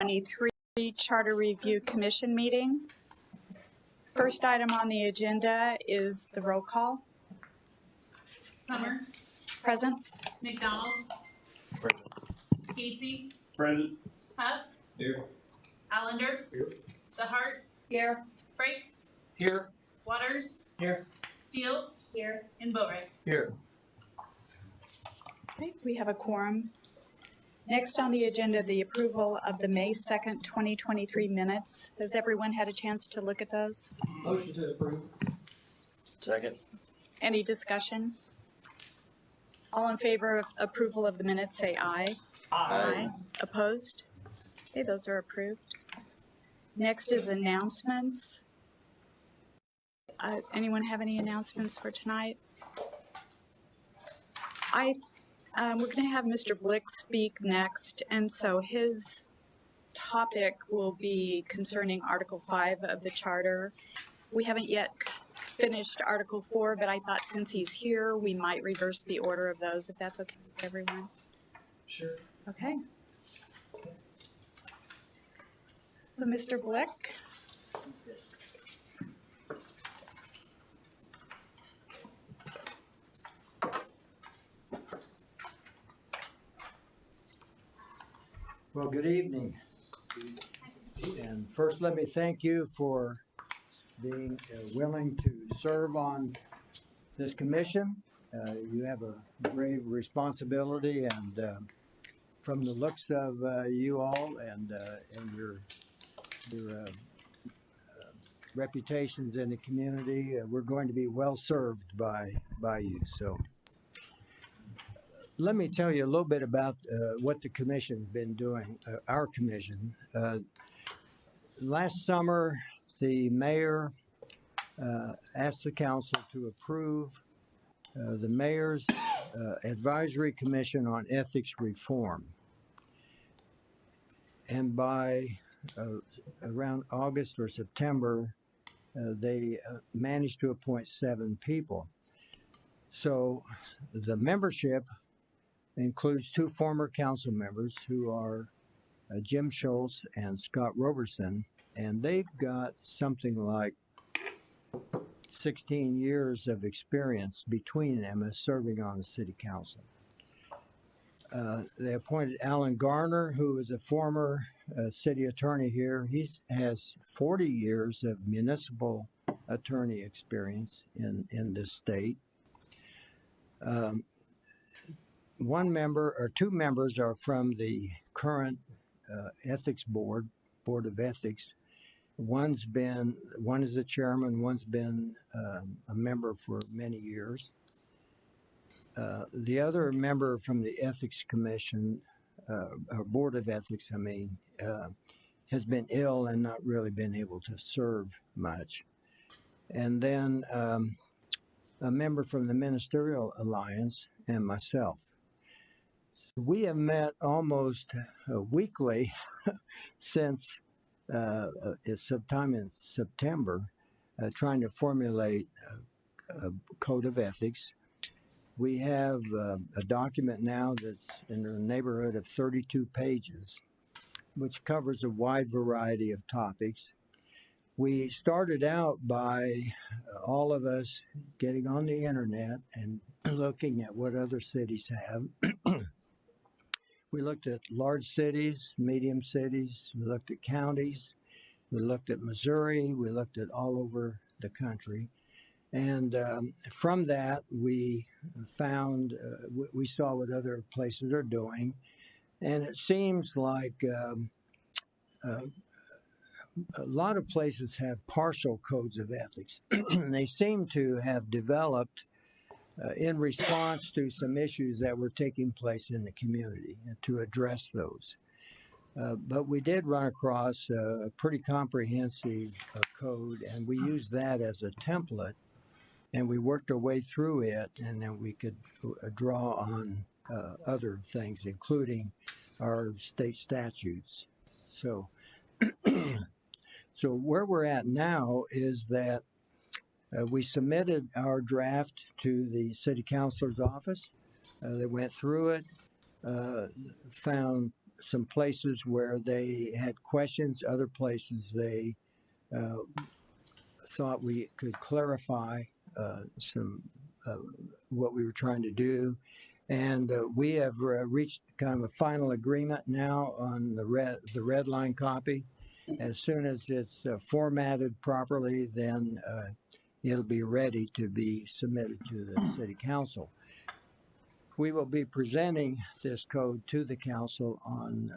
2023 Charter Review Commission meeting. First item on the agenda is the roll call. Summer. Present. McDonald. Present. Casey. Present. Huff. Here. Allender. Here. DeHart. Here. Frakes. Here. Waters. Here. Steele. Here. And Boatright. Here. Okay, we have a quorum. Next on the agenda, the approval of the May 2nd, 2023 minutes. Has everyone had a chance to look at those? Motion to approve. Second. Any discussion? All in favor of approval of the minutes, say aye. Aye. Opposed? Okay, those are approved. Next is announcements. Anyone have any announcements for tonight? We're going to have Mr. Blick speak next, and so his topic will be concerning Article 5 of the Charter. We haven't yet finished Article 4, but I thought since he's here, we might reverse the order of those, if that's okay with everyone. Sure. Okay. So, Mr. Blick. Well, good evening. And first, let me thank you for being willing to serve on this commission. You have a grave responsibility, and from the looks of you all and your reputations in the community, we're going to be well served by you. So let me tell you a little bit about what the commission's been doing, our commission. Last summer, the mayor asked the council to approve the mayor's advisory commission on ethics reform. And by around August or September, they managed to appoint 7 people. So the membership includes 2 former council members who are Jim Schultz and Scott Roberson, and they've got something like 16 years of experience between them as serving on the city council. They appointed Alan Garner, who is a former city attorney here. He has 40 years of municipal attorney experience in this state. 1 member or 2 members are from the current ethics board of ethics. One is the chairman, one's been a member for many years. The other member from the ethics commission, or board of ethics, has been ill and not really been able to serve much. And then a member from the ministerial alliance and myself. We have met almost weekly since sometime in September, trying to formulate a code of ethics. We have a document now that's in the neighborhood of 32 pages, which covers a wide variety of topics. We started out by all of us getting on the internet and looking at what other cities have. We looked at large cities, medium cities, we looked at counties, we looked at Missouri, we looked at all over the country. And from that, we found, we saw what other places are doing. And it seems like a lot of places have partial codes of ethics. They seem to have developed in response to some issues that were taking place in the community to address those. But we did run across a pretty comprehensive code, and we used that as a template, and we worked our way through it, and then we could draw on other things, including our state statutes. So, so where we're at now is that we submitted our draft to the city councilor's office. They went through it, found some places where they had questions, other places they thought we could clarify some what we were trying to do. And we have reached kind of a final agreement now on the red line copy. As soon as it's formatted properly, then it'll be ready to be submitted to the City Council. We will be presenting this code to the council on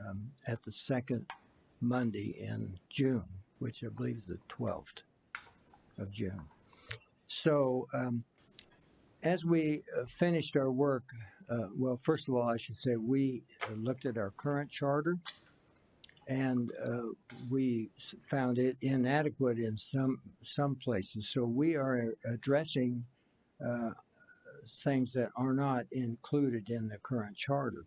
at the second Monday in June, which I believe is the 12th of June. So as we finished our work, well, first of all, I should say we looked at our current charter, and we found it inadequate in some places. So we are addressing things that are not included in the current charter.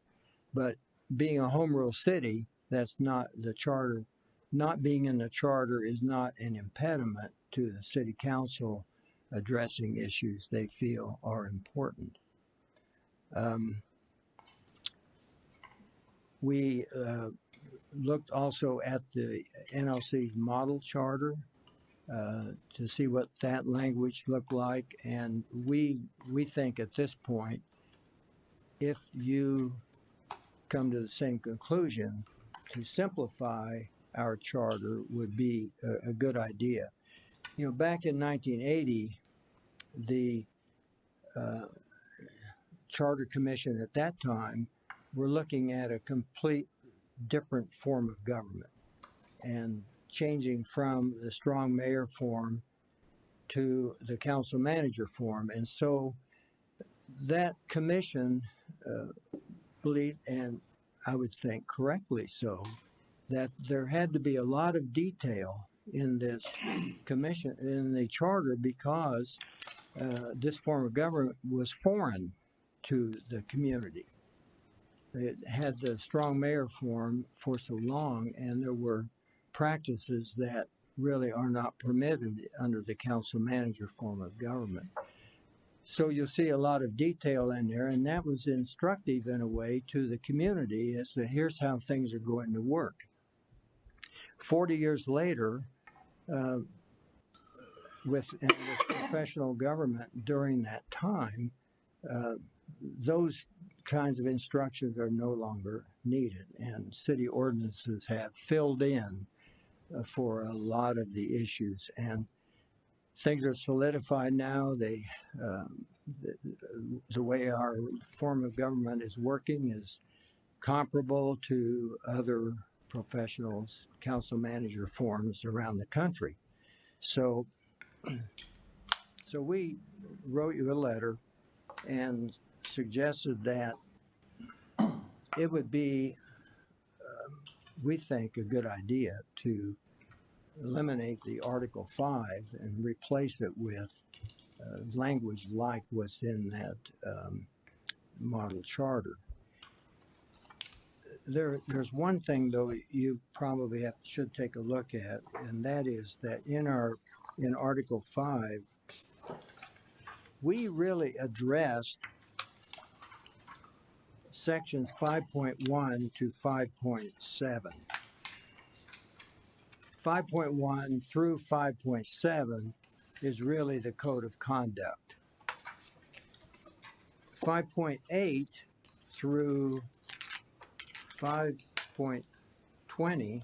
But being a home rule city, that's not the charter. Not being in the charter is not an impediment to the City Council addressing issues they feel are important. We looked also at the NLC's model charter to see what that language looked like, and we think at this point, if you come to the same conclusion, to simplify our charter would be a good idea. You know, back in 1980, the Charter Commission at that time were looking at a complete different form of government and changing from the strong mayor form to the council manager form. And so that commission believed, and I would think correctly so, that there had to be a lot of detail in this commission, in the charter, because this form of government was foreign to the community. It had the strong mayor form for so long, and there were practices that really are not permitted under the council manager form of government. So you'll see a lot of detail in there, and that was instructive in a way to the community as to here's how things are going to work. 40 years later, with professional government during that time, those kinds of instructions are no longer needed, and city ordinances have filled in for a lot of the issues, and things are solidified now. They the way our form of government is working is comparable to other professionals, council manager forms around the country. So we wrote you a letter and suggested that it would be, we think, a good idea to eliminate the Article 5 and replace it with language like what's in that model charter. There's one thing, though, you probably should take a look at, and that is that in Article 5, we really addressed sections 5.1 to 5.7. 5.1 through 5.7 is really the code of conduct. 5.8 through 5.20,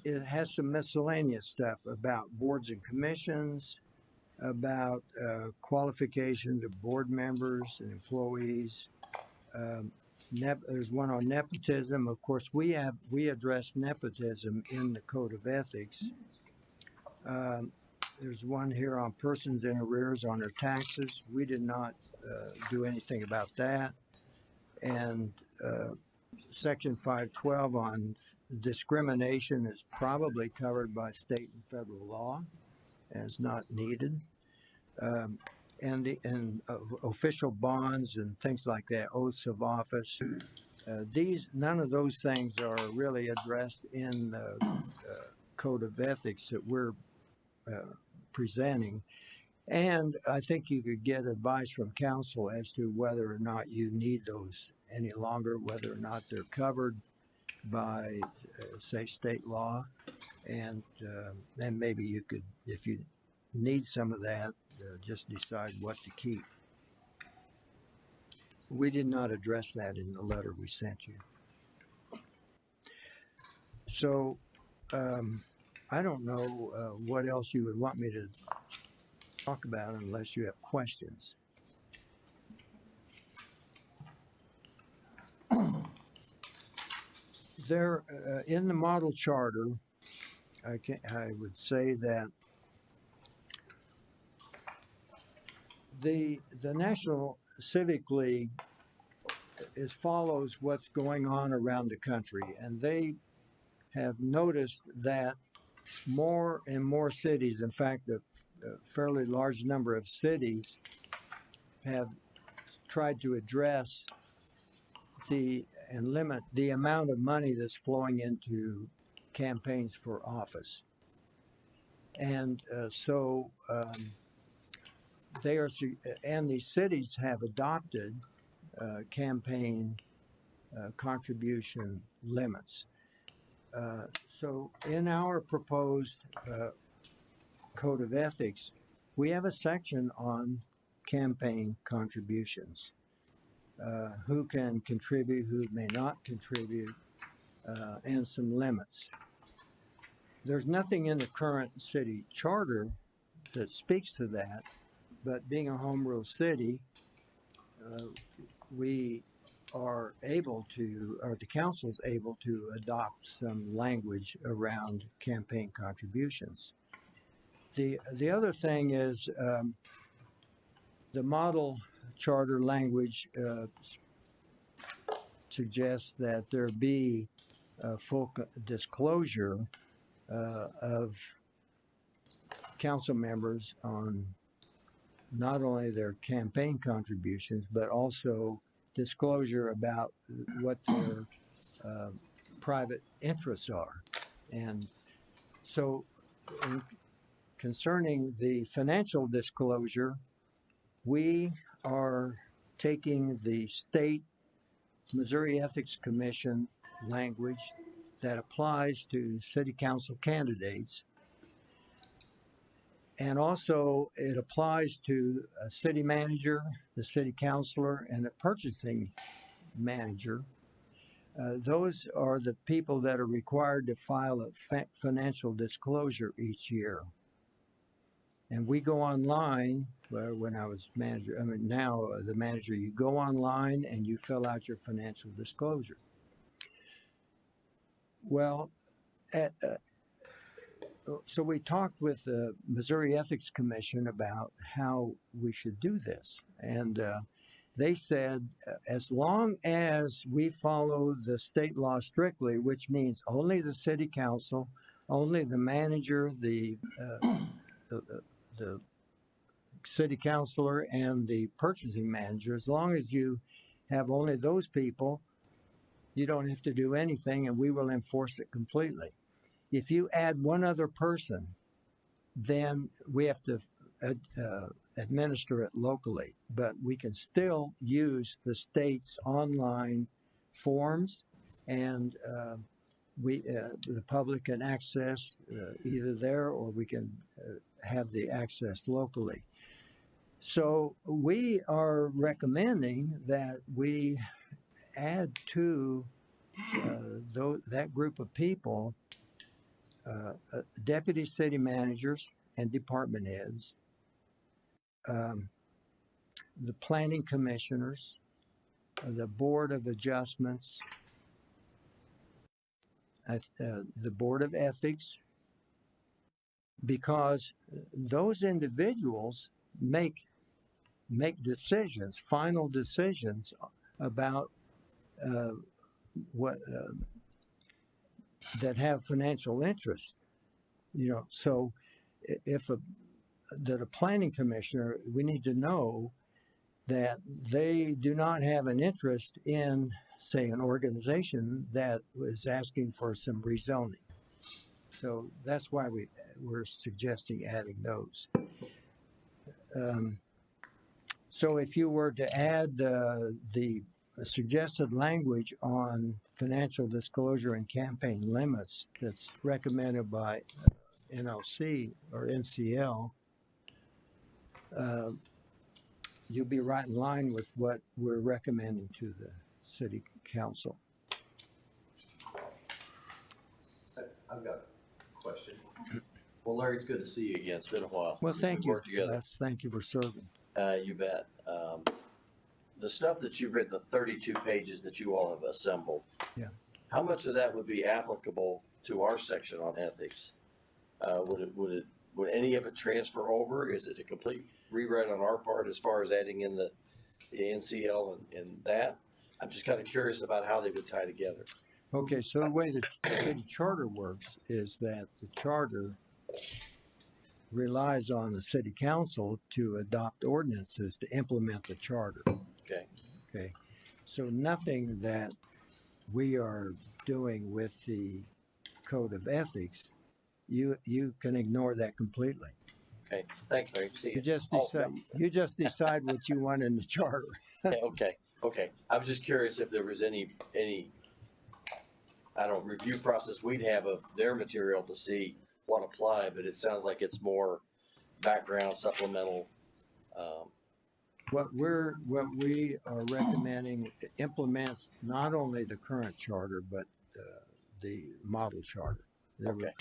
it has some miscellaneous stuff about boards and commissions, about qualifications of board members and employees. There's one on nepotism. Of course, we address nepotism in the Code of Ethics. There's one here on persons in arrears on their taxes. We did not do anything about that. And Section 512 on discrimination is probably covered by state and federal law as not needed. And official bonds and things like that, oaths of office. None of those things are really addressed in the Code of Ethics that we're presenting. And I think you could get advice from council as to whether or not you need those any longer, whether or not they're covered by, say, state law. And then maybe you could, if you need some of that, just decide what to keep. We did not address that in the letter we sent you. So I don't know what else you would want me to talk about unless you have questions. There, in the model charter, I would say that the National Civic League follows what's going on around the country, and they have noticed that more and more cities, in fact, a fairly large number of cities, have tried to address and limit the amount of money that's flowing into campaigns for office. And so they are, and the cities have adopted campaign contribution limits. So in our proposed code of ethics, we have a section on campaign contributions. Who can contribute, who may not contribute, and some limits. There's nothing in the current city charter that speaks to that, but being a home rule city, we are able to, or the council's able to adopt some language around campaign contributions. The other thing is the model charter language suggests that there be full disclosure of council members on not only their campaign contributions, but also disclosure about what their private interests are. And so concerning the financial disclosure, we are taking the state Missouri Ethics Commission language that applies to city council candidates. And also it applies to a city manager, the city councilor, and a purchasing manager. Those are the people that are required to file a financial disclosure each year. And we go online, when I was manager, I mean now the manager, you go online and you fill out your financial disclosure. Well, so we talked with the Missouri Ethics Commission about how we should do this. And they said, as long as we follow the state law strictly, which means only the city council, only the manager, the city councilor, and the purchasing manager, as long as you have only those people, you don't have to do anything, and we will enforce it completely. If you add one other person, then we have to administer it locally, but we can still use the state's online forms, and the public can access either there, or we can have the access locally. So we are recommending that we add to that group of people deputy city managers and department heads, the planning commissioners, the board of adjustments, the board of ethics, because those individuals make decisions, final decisions about what that have financial interest. So if a planning commissioner, we need to know that they do not have an interest in, say, an organization that was asking for some rezoning. So that's why we're suggesting adding those. So if you were to add the suggested language on financial disclosure and campaign limits that's recommended by NLC or NCL, you'll be right in line with what we're recommending to the city council. I've got a question. Well, Larry, it's good to see you again. It's been a while. Well, since thank we've you, worked together. Les. Thank you for serving. You bet. The stuff that you've written, the 32 pages that you all have assembled. Yeah. How much of that would be applicable to our section on ethics? Would any of it transfer over? Is it a complete rewrite on our part as far as adding in the NCL and that? I'm just kind of curious about how they would tie together. Okay, so the way the city charter works is that the charter relies on the city council to adopt ordinances to implement the charter. Okay. Okay, so nothing that we are doing with the code of ethics, you can ignore that completely. Okay. Thanks, Larry. See you. You just Oh, decide. You just decide what you want in the charter. Okay. Okay. I was just curious if there was any I don't review process we'd have of their material to see what apply, but it sounds like it's more background supplemental. What we are recommending implements not only the current charter but the model charter.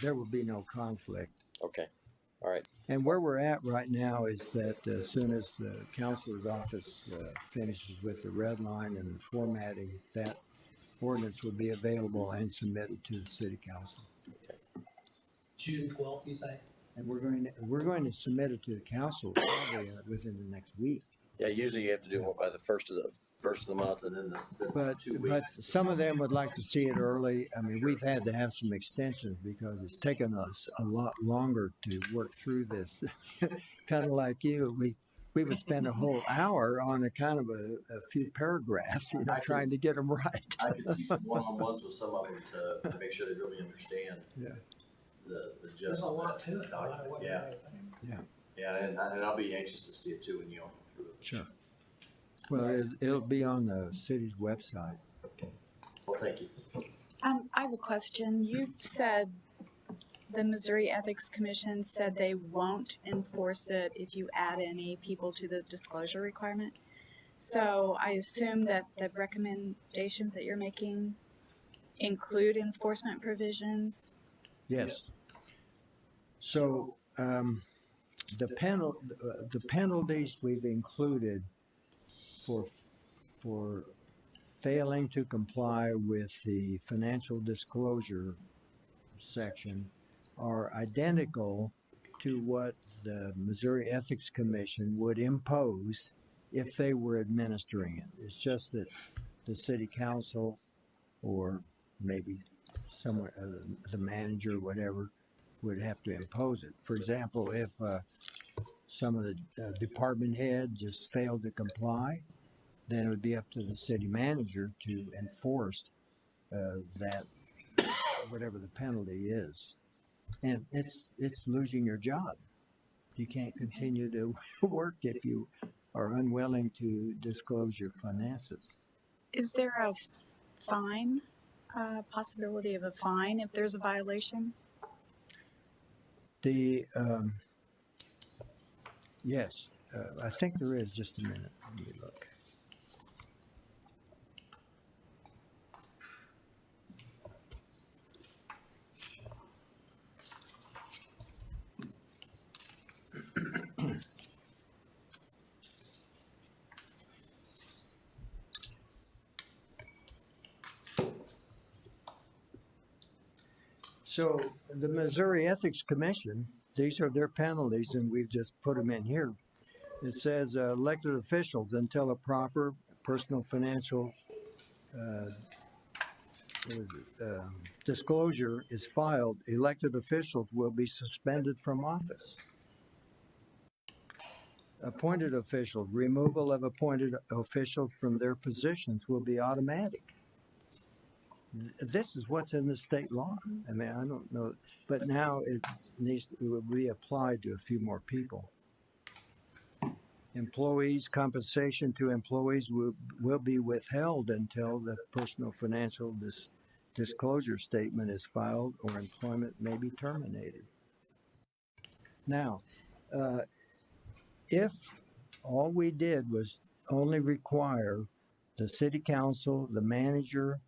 There will be no conflict. Okay. All right. And where we're at right now is that as soon as the counselor's office finishes with the red line and the formatting, that ordinance will be available and submitted to the city council. June 12th, you say? And we're going to submit it to the council probably within the next week. Yeah. Usually you have to do it by the first of the month, and then the But 2 weeks. but some of them would like to see it early. I mean, we've had to have some extensions because it's taken us a lot longer to work through this. Kind of like you, we would spend a whole hour on a kind of a few paragraphs, trying to get them right. I could see some one-on-ones with some of them to make sure they really understand. Yeah. The gist. There's a of lot that to it. No matter what Yeah. everybody thinks. Yeah, and I'll be anxious to see it too when you all go through it. Sure. Well, it'll be on the city's website. Well, thank you. I have a question. You said the Missouri Ethics Commission said they won't enforce it if you add any people to the disclosure requirement. So I assume that the recommendations that you're making include enforcement provisions. Yes. So the penalties we've included for failing to comply with the financial disclosure section are identical to what the Missouri Ethics Commission would impose if they were administering it. It's just that the city council or maybe somewhere the manager, whatever, would have to impose it. For example, if some of the department head just failed to comply, then it would be up to the city manager to enforce that, whatever the penalty is. And it's losing your job. You can't continue to work if you are unwilling to disclose your finances. Is there a fine, possibility of a fine if there's a violation? Yes, I think there is. Just a minute. Let me look. So the Missouri Ethics Commission, these are their penalties, and we've just put them in here. It says elected officials, until a proper personal financial disclosure is filed, elected officials will be suspended from office. Appointed officials, removal of appointed officials from their positions will be automatic. This is what's in the state law. I mean, I don't know, but now it needs to be applied to a few more people. Employees' compensation to employees will be withheld until the personal financial disclosure statement is filed or employment may be terminated. Now, if all we did was only require the city council, the manager,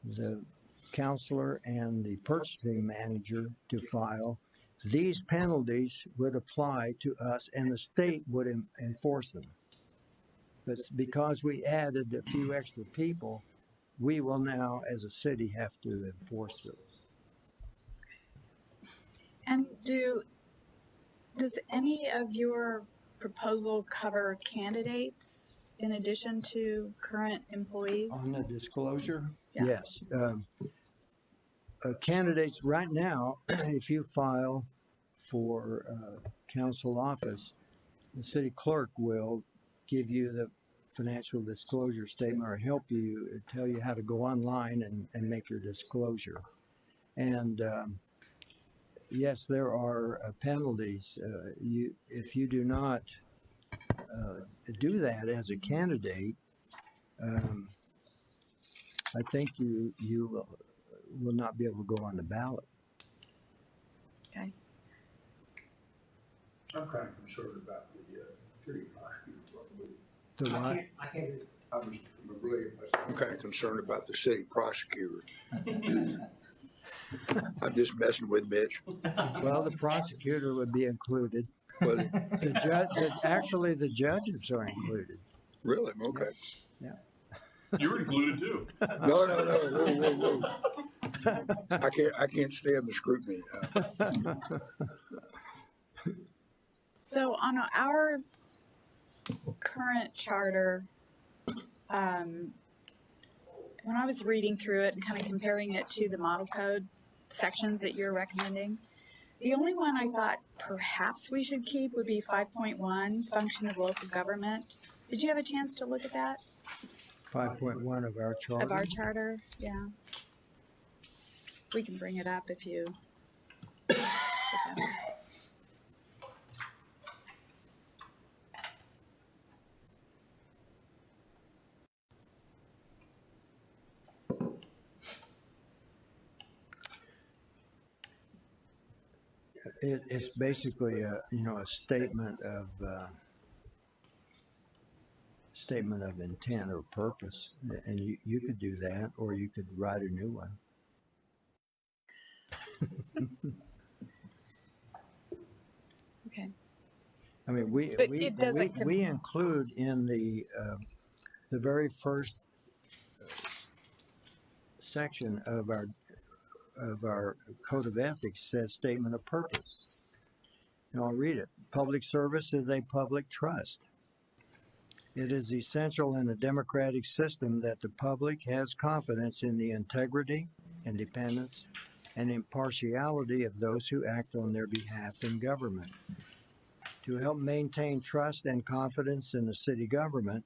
the counselor, and the purchasing manager to file, these penalties would apply to us and the state would enforce them. But because we added a few extra people, we will now, as a city, have to enforce those. And does any of your proposal cover candidates in addition to current employees? On the disclosure, Yeah. yes. Candidates right now, if you file for council office, the city clerk will give you the financial disclosure statement or help you, tell you how to go online and make your disclosure. And yes, there are penalties. If you do not do that as a candidate, I think you will not be able to go on the ballot. Okay. I'm kind of concerned about the city prosecutor. The what? I can't, I'm kind of concerned about the city prosecutor. I'm just messing with Mitch. Well, the prosecutor would be included. But The judge, actually, the judges are included. really, okay. You're included too. No, whoa. I can't stand the scrutiny. So on our current charter, when I was reading through it and kind of comparing it to the model code sections that you're recommending, the only one I thought perhaps we should keep would be 5.1, function of local government. Did you have a chance to look at that? 5.1 of our charter. Of our charter, yeah. We can bring it up if you. It's basically a statement of intent or purpose, and you could do that, or you could write a new one. Okay. I mean, But it doesn't we include in the very first section of our code of ethics says statement of purpose. And I'll read it. Public service is a public trust. It is essential in a democratic system that the public has confidence in the integrity, independence, and impartiality of those who act on their behalf in government. To help maintain trust and confidence in the city government,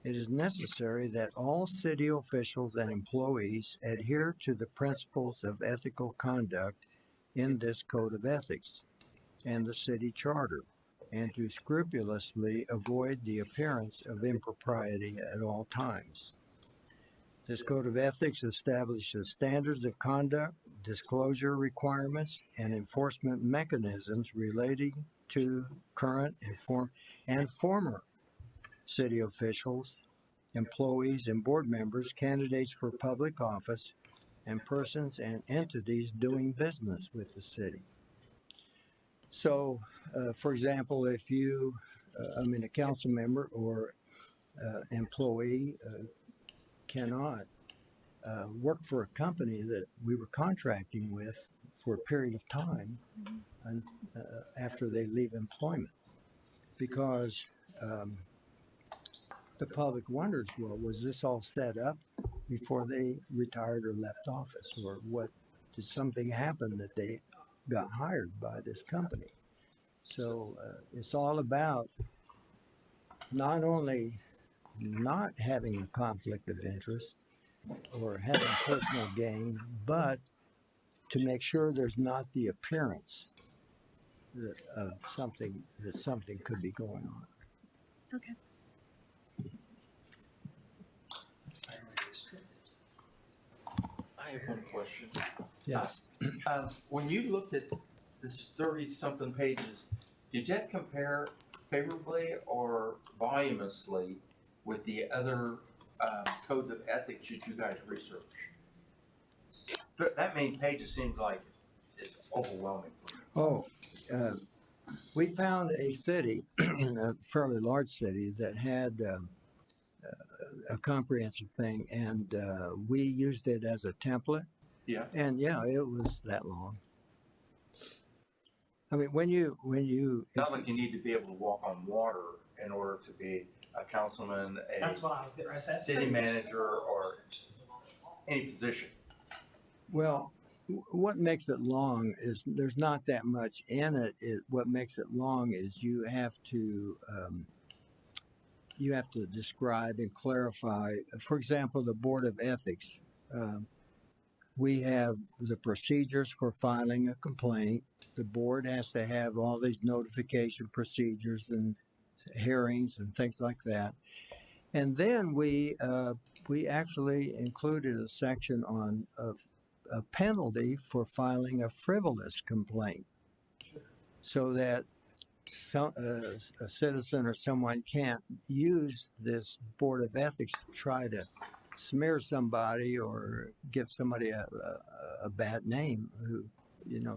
it is necessary that all city officials and employees adhere to the principles of ethical conduct in this code of ethics and the city charter, and to scrupulously avoid the appearance of impropriety at all times. This code of ethics establishes standards of conduct, disclosure requirements, and enforcement mechanisms relating to current and former city officials, employees, and board members, candidates for public office, and persons and entities doing business with the city. So, for example, if you, a council member or employee cannot work for a company that we were contracting with for a period of time after they leave employment, because the public wonders, well, was this all set up before they retired or left office, or did something happen that they got hired by this company? So it's all about not only not having a conflict of interest or having personal gain, but to make sure there's not the appearance of something could be going on. Okay. I have one question. Yes. When you looked at this 30-something pages, did that compare favorably or voluminously with the other codes of ethics that you guys researched? That many pages seems like it's overwhelming for me. Oh, we found a city, a fairly large city, that had a comprehensive thing, and we used it as a template. Yeah. And yeah, it was that long. I mean, when you Not like you need to be able to walk on water in order to be a councilman, That's what I was getting right. city manager, or any position. well, what makes it long is there's not that much in it. What makes it long is you have to describe and clarify. For example, the Board of Ethics. We have the procedures for filing a complaint. The board has to have all these notification procedures and hearings and things like that. And then we actually included a section on a penalty for filing a frivolous complaint, so that a citizen or someone can't use this Board of Ethics to try to smear somebody or give somebody a bad name.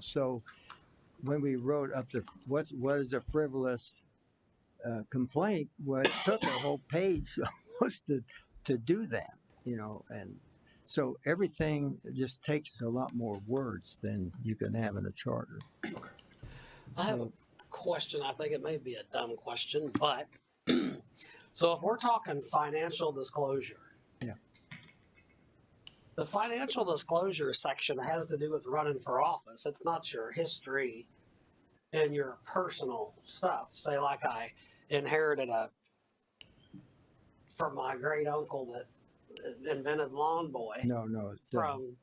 So when we wrote up what is a frivolous complaint, well, it took a whole page almost to do that, and so everything just takes a lot more words than you can have in a charter. I have a question. I think it may be a dumb question, but so if we're talking financial disclosure, Yeah. The financial disclosure section has to do with running for office. It's not your history and your personal stuff. Say, like I inherited from my great uncle that invented Lawn Boy. No, From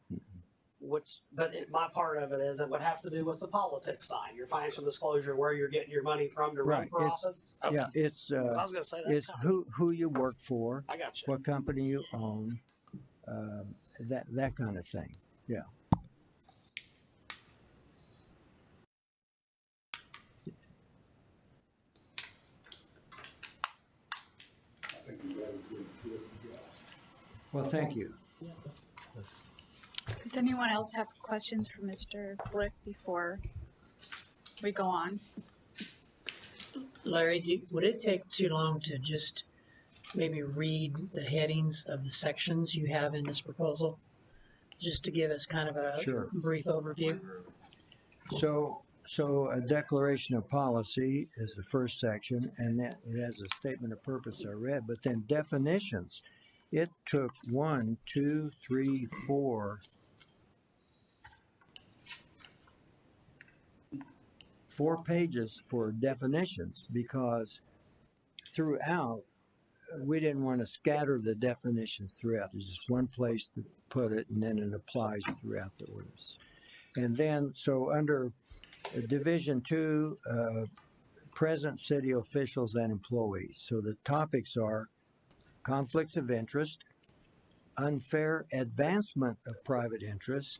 my part of it is it would have to do with the politics side, your financial disclosure, where you're getting your money from to run Right, for office. Okay. yeah, it's 'Cause I was going to say that. it's who you work for, I got you. what company you own, that kind of thing. Yeah. Well, thank you. Does anyone else have questions for Mr. Blick before we go on? Larry, would it take too long to just maybe read the headings of the sections you have in this proposal? Just to give us kind of a Sure. brief overview? So a declaration of policy is the first section, and it has a statement of purpose I read, but then definitions. It took 1, 2, 3, 4 pages for definitions, because throughout, we didn't want to scatter the definitions throughout. There's just one place to put it, and then it applies throughout the ordinance. And then, so under Division 2, present city officials and employees. So the topics are conflicts of interest, unfair advancement of private interests,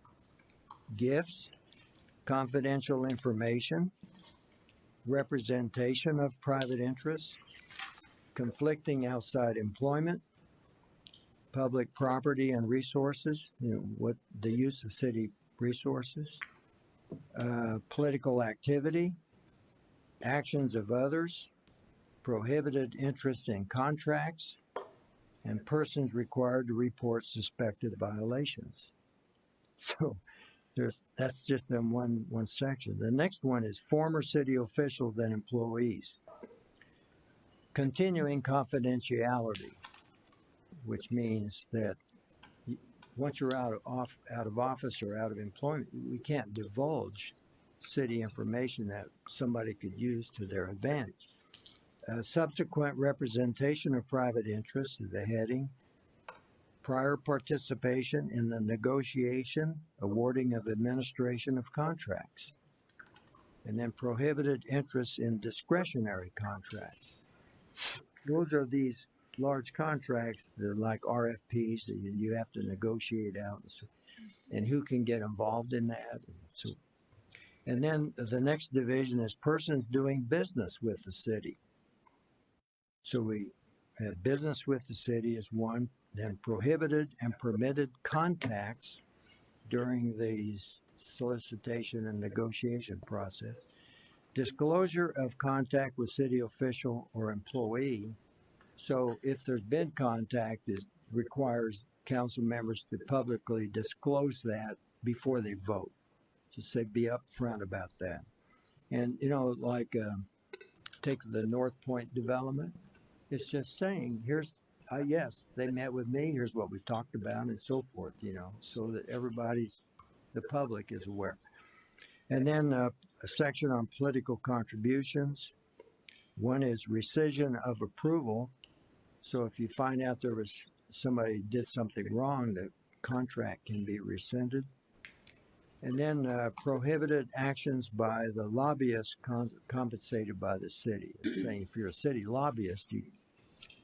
gifts, confidential information, representation of private interests, conflicting outside employment, public property and resources, what the use of city resources, political activity, actions of others, prohibited interest in contracts, and persons required to report suspected violations. So that's just in one section. The next one is former city officials and employees. Continuing confidentiality, which means that once you're out of office or out of employment, we can't divulge city information that somebody could use to their advantage. Subsequent representation of private interests is the heading. Prior participation in the negotiation, awarding of administration of contracts. And then prohibited interest in discretionary contracts. those are these large contracts, they're like RFPs that you have to negotiate out, and who can get involved in that. And then the next division is persons doing business with the city. So we have business with the city is one, then prohibited and permitted contacts during the solicitation and negotiation process. Disclosure of contact with city official or employee. So if there's been contact, it requires council members to publicly disclose that before they vote. Just say, be upfront about that. And, like take the North Point development. It's just saying, here's, yes, they met with me, here's what we talked about, and so forth, so that the public is aware. And then a section on political contributions. One is rescission of approval. So if you find out somebody did something wrong, the contract can be rescinded. And then prohibited actions by the lobbyist compensated by the city. It's saying if you're a city lobbyist,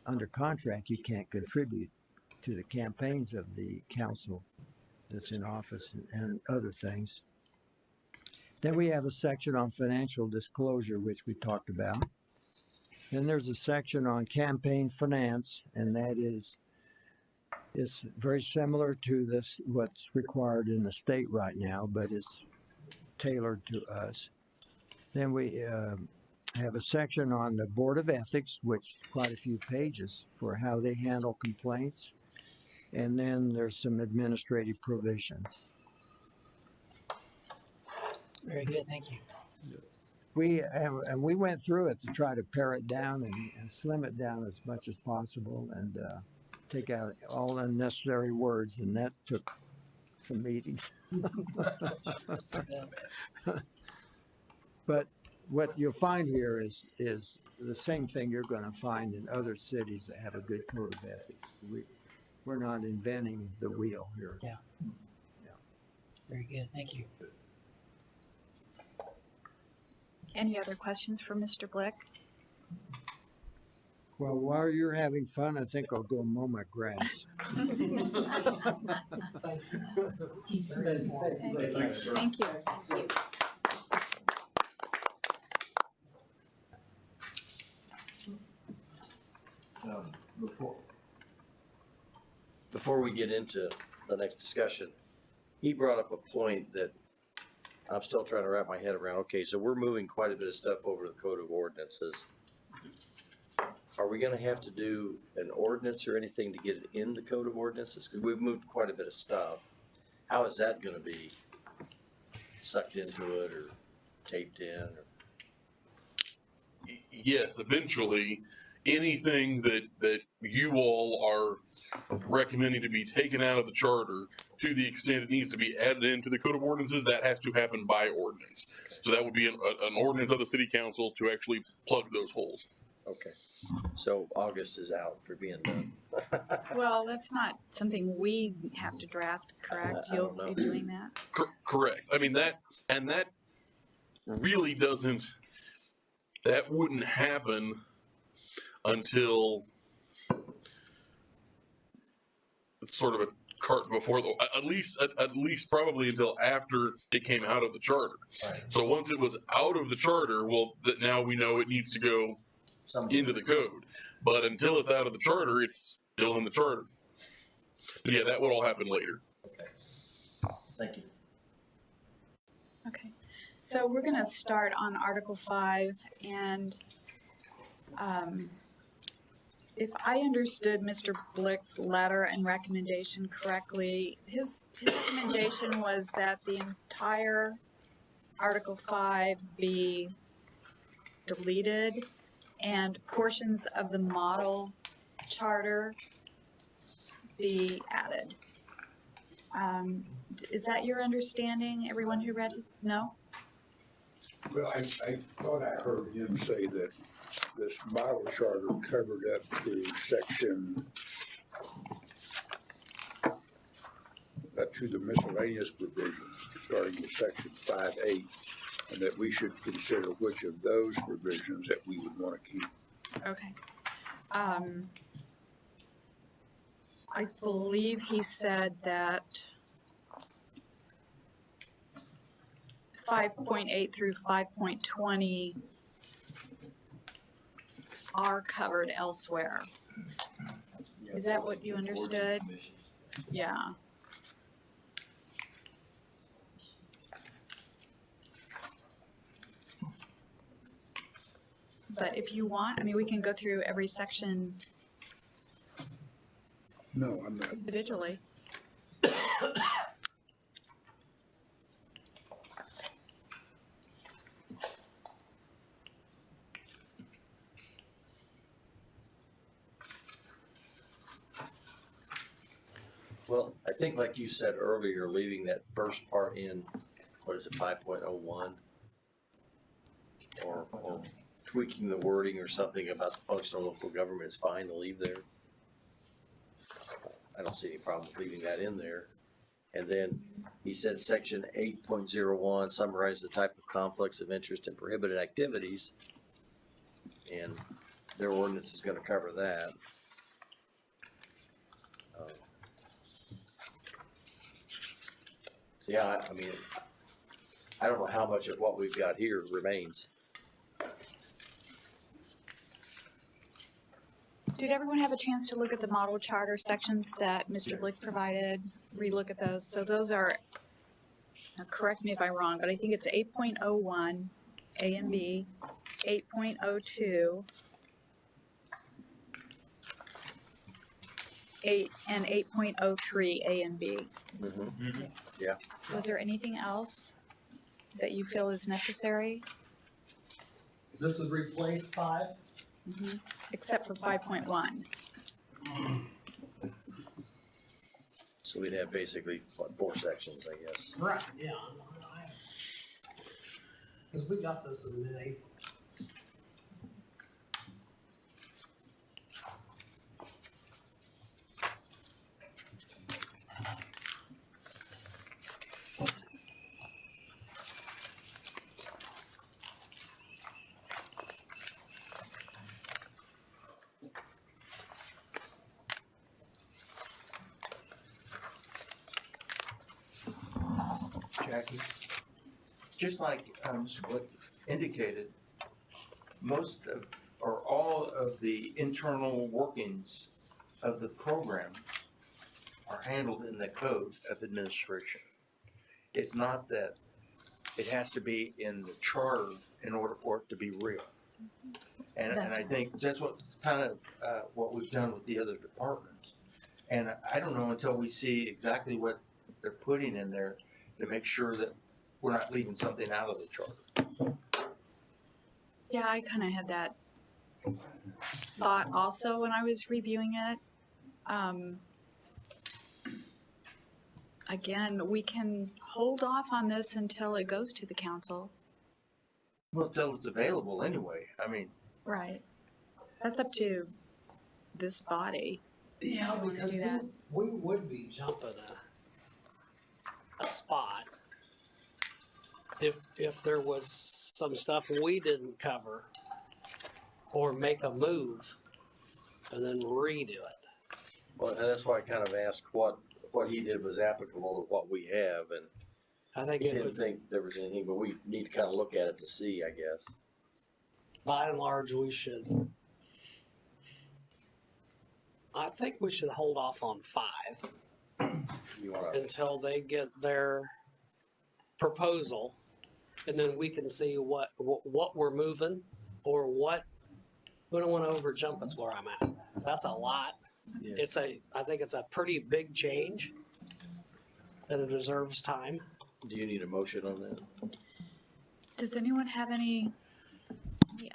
under contract, you can't contribute to the campaigns of the council that's in office and other things. Then we have a section on financial disclosure, which we talked about. Then there's a section on campaign finance, and that is very similar to what's required in the state right now, but it's tailored to us. Then we have a section on the Board of Ethics, which is quite a few pages for how they handle complaints. And then there's some administrative provisions. Very good, thank you. We went through it to try to pare it down and slim it down as much as possible and take out all unnecessary words, and that took some meetings. But what you'll find here is the same thing you're going to find in other cities that have a good code of ethics. We're not inventing the wheel here. Yeah. Very good, thank you. Any other questions for Mr. Blick? Well, while you're having fun, I think I'll go mow my grass. Thank you. Very informative. Thank you. Before we get into the next discussion, he brought up a point that I'm still trying to wrap my head around. Okay, so we're moving quite a bit of stuff over to the Code of Ordinances. Are we gonna have to do an ordinance or anything to get it in the Code of Ordinances? Because we've moved quite a bit of stuff. How is that gonna be sucked into it or taped in? Or? Yes, eventually, anything that you all are recommending to be taken out of the charter, to the extent it needs to be added into the Code of Ordinances, that has to happen by ordinance. So that would be an ordinance of the city council to actually plug those holes. Okay, so August is out for being done. Well, that's not something we have to draft, correct? I You'll don't know. be doing that? Correct. I mean, that really that wouldn't happen until it's sort of a cart before the, at least probably until after it came out of the charter. Right. So once it was out of the charter, well, that now we know it needs to go into the code. But until it's out of the charter, it's still in the charter. But yeah, that would all happen later. Thank you. Okay, so we're gonna start on Article 5, and if I understood Mr. Blick's letter and recommendation correctly, his recommendation was that the entire Article 5 be deleted and portions of the model charter be added. Is that your understanding, everyone who read his, no? Well, I thought I heard him say that this model charter covered up to section, up to the miscellaneous provisions, starting with section 5.8, and that we should consider which of those provisions that we would want to keep. Okay. I believe he said that 5.8 through 5.20 are covered elsewhere. Is that what you understood? Yeah. But if you want, I mean, we can go through every section No, I'm not. individually. Well, I think like you said earlier, leaving that first part in, what is it, 5.01? Or tweaking the wording or something about the functional local government is fine to leave there. I don't see any problem with leaving that in there. And then he said section 8.01 summarize the type of conflicts of interest and prohibited activities. And their ordinance is gonna cover that. So yeah, I mean, I don't know how much of what we've got here remains. Did everyone have a chance to look at the model charter sections that Mr. Blick provided? Relook at those. So those are, now correct me if I'm wrong, but I think it's 8.01 A and B, 8.02, 8 and 8.03 A and B. Yeah. Was there anything else that you feel is necessary? This would replace 5? Except for 5.1. So we'd have basically, what, 4 sections, I guess. Right, yeah. Because we got this in mid-April. Jackie, just like Mr. Blick indicated, most of, or all of the internal workings of the program are handled in the code of administration. It's not that it has to be in the charter in order for it to be real. And I think that's what kind of what we've done with the other departments. And I don't know until we see exactly what they're putting in there to make sure that we're not leaving something out of the charter. Yeah, I kind of had that thought also when I was reviewing it. Again, we can hold off on this until it goes to the council. Well, till it's available anyway. I mean, Right. That's up to this body. Yeah, wanna because do that. we would be jumping a spot if there was some stuff we didn't cover or make a move and then redo it. Well, and that's why I kind of asked what he did was applicable to what we have, and I think he it didn't would, think there was anything, but we need to kind of look at it to see, I guess. by and large, I think we should hold off on 5 You wanna, until they get their proposal, and then we can see what we're moving or what we don't want to over jump. It's where I'm at. That's a lot. Yeah. I think it's a pretty big change, and it deserves time. do you need a motion on that? Does anyone have any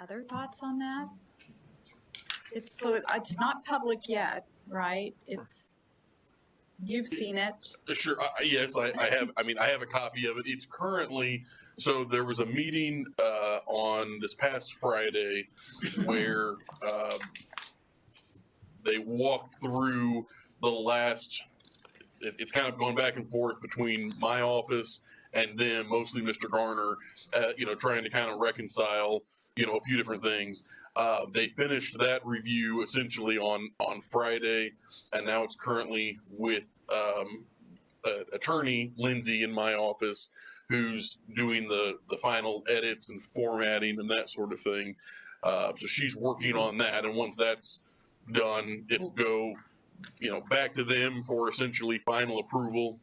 other thoughts on that? It's not public yet, right? You've seen it. Sure. Yes, I have. I mean, I have a copy of it. It's currently, so there was a meeting on this past Friday where they walked through the last, it's kind of going back and forth between my office and then mostly Mr. Garner, trying to kind of reconcile, a few different things. They finished that review essentially on Friday, and now it's currently with attorney Lindsay in my office, who's doing the final edits and formatting and that sort of thing. So she's working on that, and once that's done, it'll go, back to them for essentially final approval,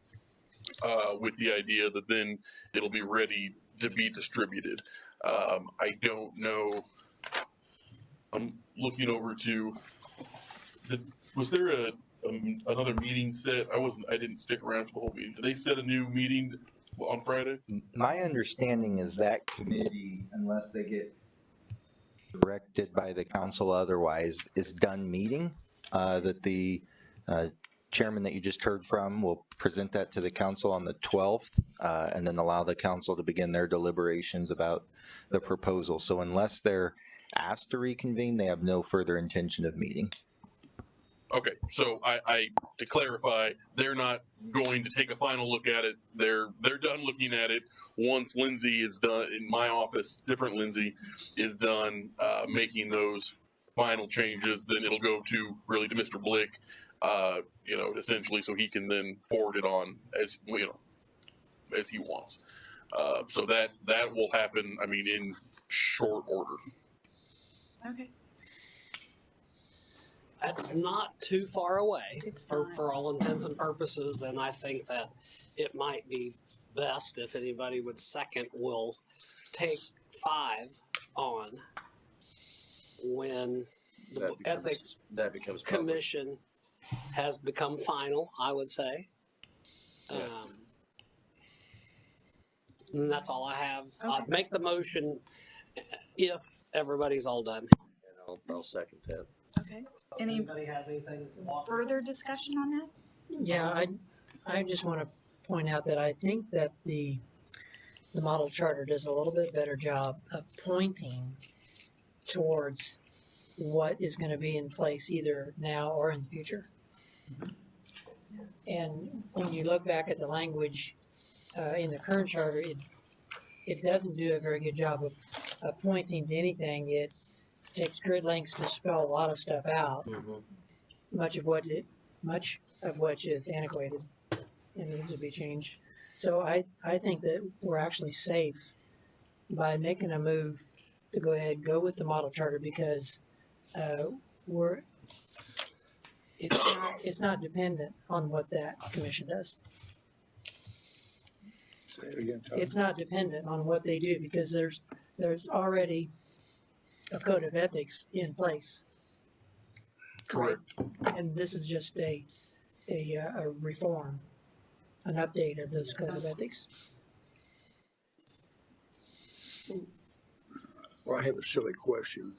with the idea that then it'll be ready to be distributed. I don't know. I'm looking over to. Was there another meeting set? I didn't stick around for the whole meeting. Did they set a new meeting on Friday? My understanding is that committee, unless they get directed by the council otherwise, is done meeting, that the chairman that you just heard from will present that to the council on the 12th, and then allow the council to begin their deliberations about the proposal. So unless they're asked to reconvene, they have no further intention of meeting. Okay, so I to clarify, they're not going to take a final look at it. They're done looking at it once Lindsay is done in my office. Different Lindsay is done making those final changes. Then it'll go to Mr. Blick, essentially, so he can then forward it on as as he wants. So that will happen. I mean, in short order. Okay. That's not too far away It's for, not. for all intents and purposes, and I think that it might be best if anybody would second, we'll take 5 on when the ethics That becomes public. commission has become final, I would say. Yeah. And that's all I have. Okay. I'd make the motion if everybody's all done. And I'll second that. Okay. Any Anybody has anything to offer? further discussion on that? Yeah, I just want to point out that I think that the model charter does a little bit better job of pointing towards what is going to be in place either now or in the future. And when you look back at the language in the current charter, it doesn't do a very good job of pointing to anything. It takes great lengths to spell a lot of stuff out, much of which is antiquated and needs to be changed. So I think that we're actually safe by making a move to go with the model charter, because it's not dependent on what that commission does. Say it again, Tom. It's not dependent on what they do, because there's already a code of ethics in place. Correct. And this is just a reform, an update of those code of ethics. Well, I have a silly question.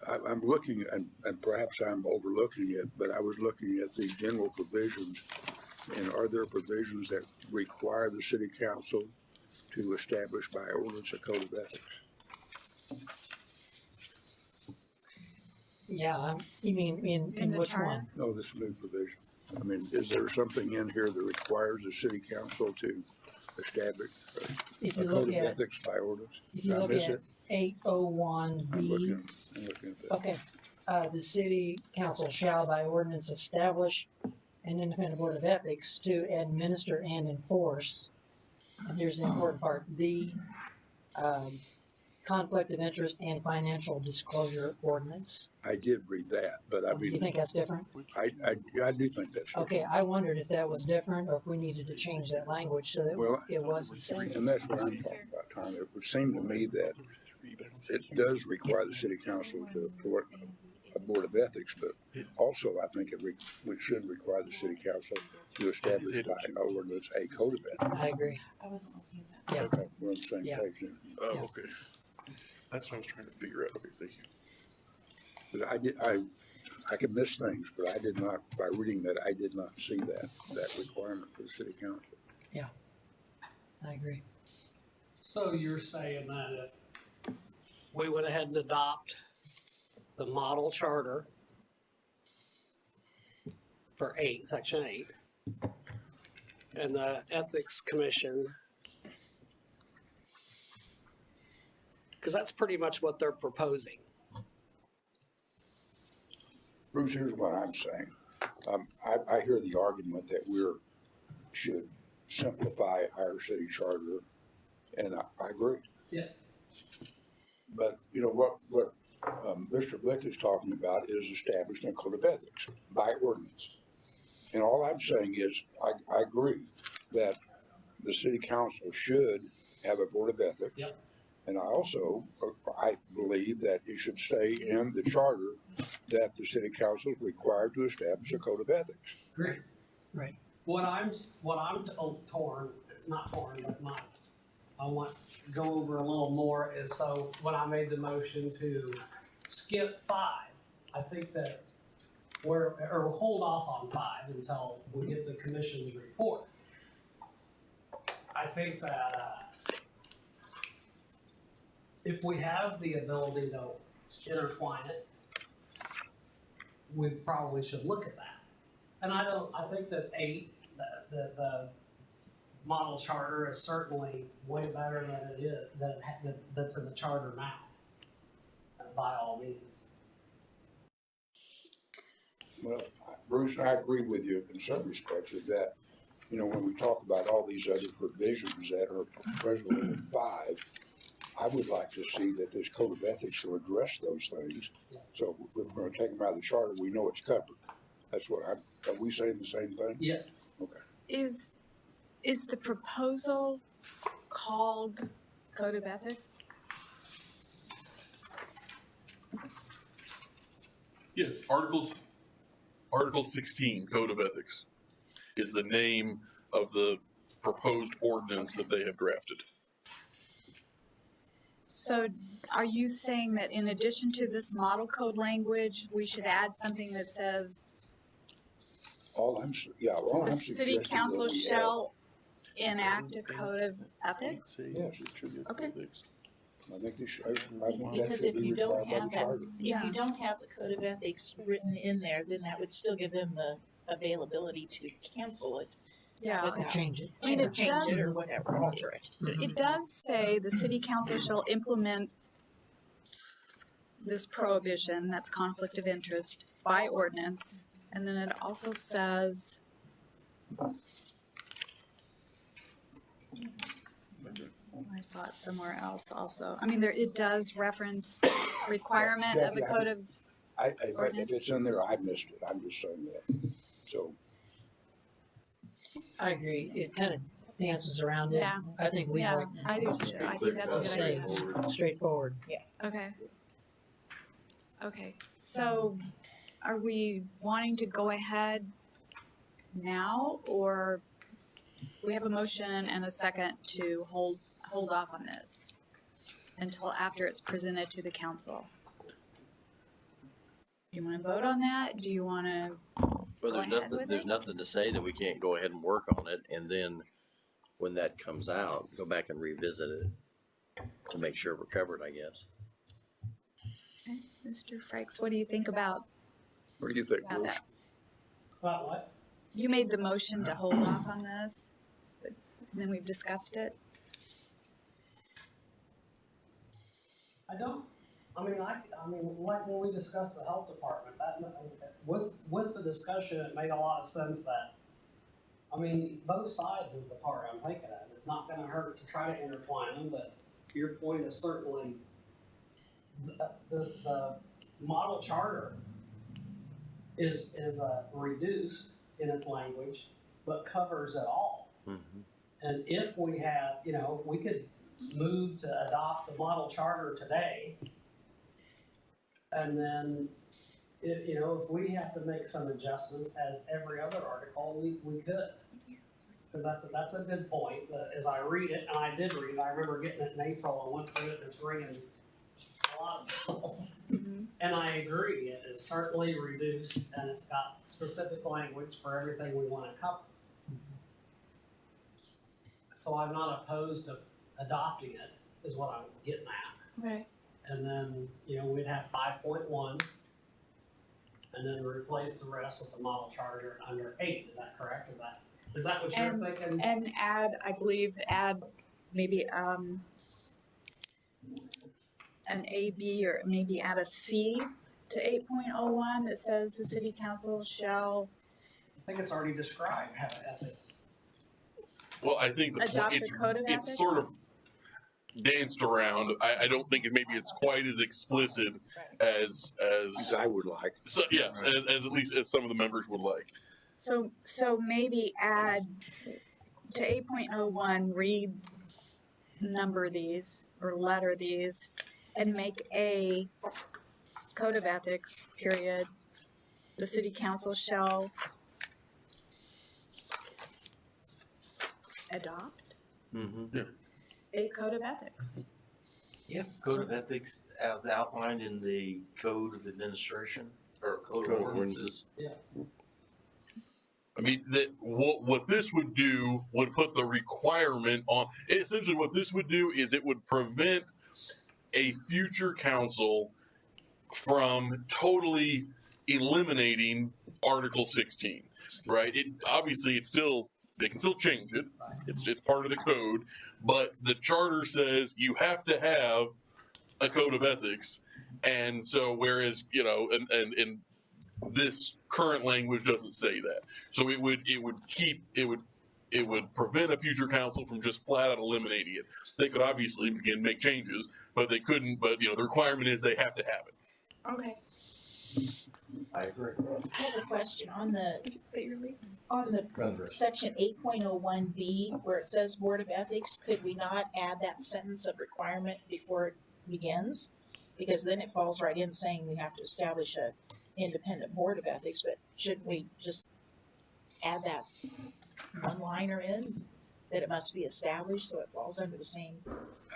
I'm looking, and perhaps I'm overlooking it, but I was looking at the general provisions, and are there provisions that require the city council to establish by ordinance a code of ethics? Yeah, you mean in In the which charter? one? No, this new provision. I mean, is there something in here that requires the city council to establish If a you code look of at, ethics by ordinance? if you Did I look miss at it? 801B, I'm looking at that. okay, the city council shall by ordinance establish an independent board of ethics to administer and enforce, and here's the important part, the conflict of interest and financial disclosure ordinance. I did read that, but I You mean, think that's different? I do think that's. Okay, I wondered if that was different or if we needed to change that language so that Well, it was the same. And that's what I'm talking about, Tom. It would seem to me that it does require the city council to appoint a board of ethics, but also I think we should require the city council to establish by ordinance a code of ethics. I agree. Yeah, Okay, we're on the same Yeah. page then. Oh, Yeah. okay. That's what I was trying to figure out. Okay, thank you. But I could miss things, but I did not, by reading that, I did not see that requirement for the city council. I agree. So you're saying that if we went ahead and adopt the model charter for 8, section 8, and the ethics commission, because that's pretty much what they're proposing. Bruce, here's what I'm saying. I hear the argument that should simplify our city charter, and I agree. Yes. But you know what Mr. Blick is talking about is establishing a code of ethics by ordinance. And all I'm saying is I agree that the city council should have a board of ethics. Yep. And I believe that it should say in the charter that the city council is required to establish a code of ethics. Great. Right. What I'm torn, not torn, but not, I want to go over a little more is, so when I made the motion to skip 5, I think that or hold off on 5 until we get the commission's report. I think that if we have the ability to intertwine it, we probably should look at that. And I think that 8, the model charter is certainly way better than it is, that's in the charter now, by all means. Well, Bruce, I agree with you in some respects of that. You know, when we talk about all these other provisions that are presently in 5, I would like to see that this code of ethics will address those things. So if we're going to take them out of the charter, we know it's covered. That's what are we saying the same thing? Yes. Okay. Is the proposal called Code of Ethics? Yes, Article 16, Code of Ethics, is the name of the proposed ordinance that they have drafted. So are you saying that in addition to this model code language, we should add something that says the city council shall enact a code of ethics? Yes, it should be. Okay. I think they should. I think that Because should if be you don't required by the have that, charter. if you don't have the code of ethics written in there, then that would still give them the availability to cancel it. Yeah. Or change it. I mean, Or it change it or does- whatever, alter it. It does say the city council shall implement this prohibition, that's conflict of interest, by ordinance. And then it also says, I saw it somewhere else also. I mean, it does reference requirement of a Jackie, code of, If it's in there, I missed it. I'm just saying that. So, I agree. It kind of dances around it. Yeah. I think we yeah, like I do too. I think that's a good say idea. straightforward. Okay. Okay, so are we wanting to go ahead now, or we have a motion and a second to hold off on this until after it's presented to the council? Do you wanna vote on that? Do you wanna, Well, Go ahead with there's it. nothing to say that we can't go ahead and work on it, and then when that comes out, go back and revisit it to make sure we're covered, I guess. Mr. Frakes, what do you think about what do you think, Bruce? that? About what? You made the motion to hold off on this, but then we've discussed it. I don't. I mean, like when we discussed the health department, with the discussion, it made a lot of sense that, I mean, both sides is the part I'm thinking of. It's not gonna hurt to try to intertwine them, but your point is certainly, the model charter is reduced in its language, but covers it all. Mm-hmm. And if we had, we could move to adopt the model charter today. And then, if we have to make some adjustments as every other article, we could. Because that's a good point, as I read it, and I did read it, I remember getting it in April and went through it, and it's ringing a lot of bells. And I agree, it is certainly reduced, and it's got specific language for everything we want to cover. So I'm not opposed to adopting it, is what I'm getting at. Right. And then, we'd have 5.1, and then replace the rest with the model charter under 8, is that correct? Is that what you're thinking? And add maybe, an A, B, or maybe add a C to 8.01 that says the city council shall I think it's already described how ethics. Well, I think the adopt point, a code of ethics? it's sort of danced around. I don't think it maybe it's quite as explicit as As I would like. so, yes, as at least as some of the members would like. So maybe add to 8.01, renumber these or letter these and make a code of ethics, period. The city council shall adopt Mm-hmm. a code of ethics. Yeah, code of ethics as outlined in the code of administration or code of ordinances. I mean, that what this would do would put the requirement on. Essentially, what this would do is it would prevent a future council from totally eliminating Article 16. Right? It obviously it's still they can still change it. It's part of the code, but the charter says you have to have a code of ethics, and so whereas and this current language doesn't say that. So it would prevent a future council from just flat out eliminating it. They could obviously begin make changes, but they couldn't. But the requirement is they have to have it. Okay. I agree. I have a question on the But you're leaving. section 8.01B where it says Board of Ethics. Could we not add that sentence of requirement before it begins? Because then it falls right in saying we have to establish a independent Board of Ethics, but shouldn't we just add that one-liner in that it must be established so it falls under the same?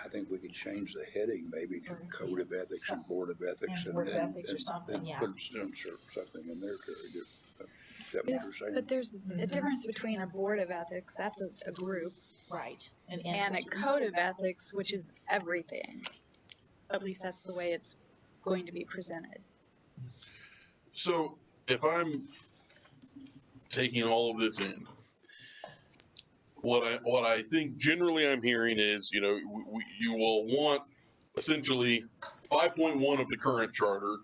I think we could change the heading maybe to Code of Ethics and Board of Ethics. And Board of Ethics or something, yeah. Put something in there to do. Is that what Yes, you're saying? but there's a difference between a board of ethics, that's a group, Right. An and a entity. code of ethics, which is everything. At least that's the way it's going to be presented. So if I'm taking all of this in, what I think generally I'm hearing is, you will want essentially 5.1 of the current charter,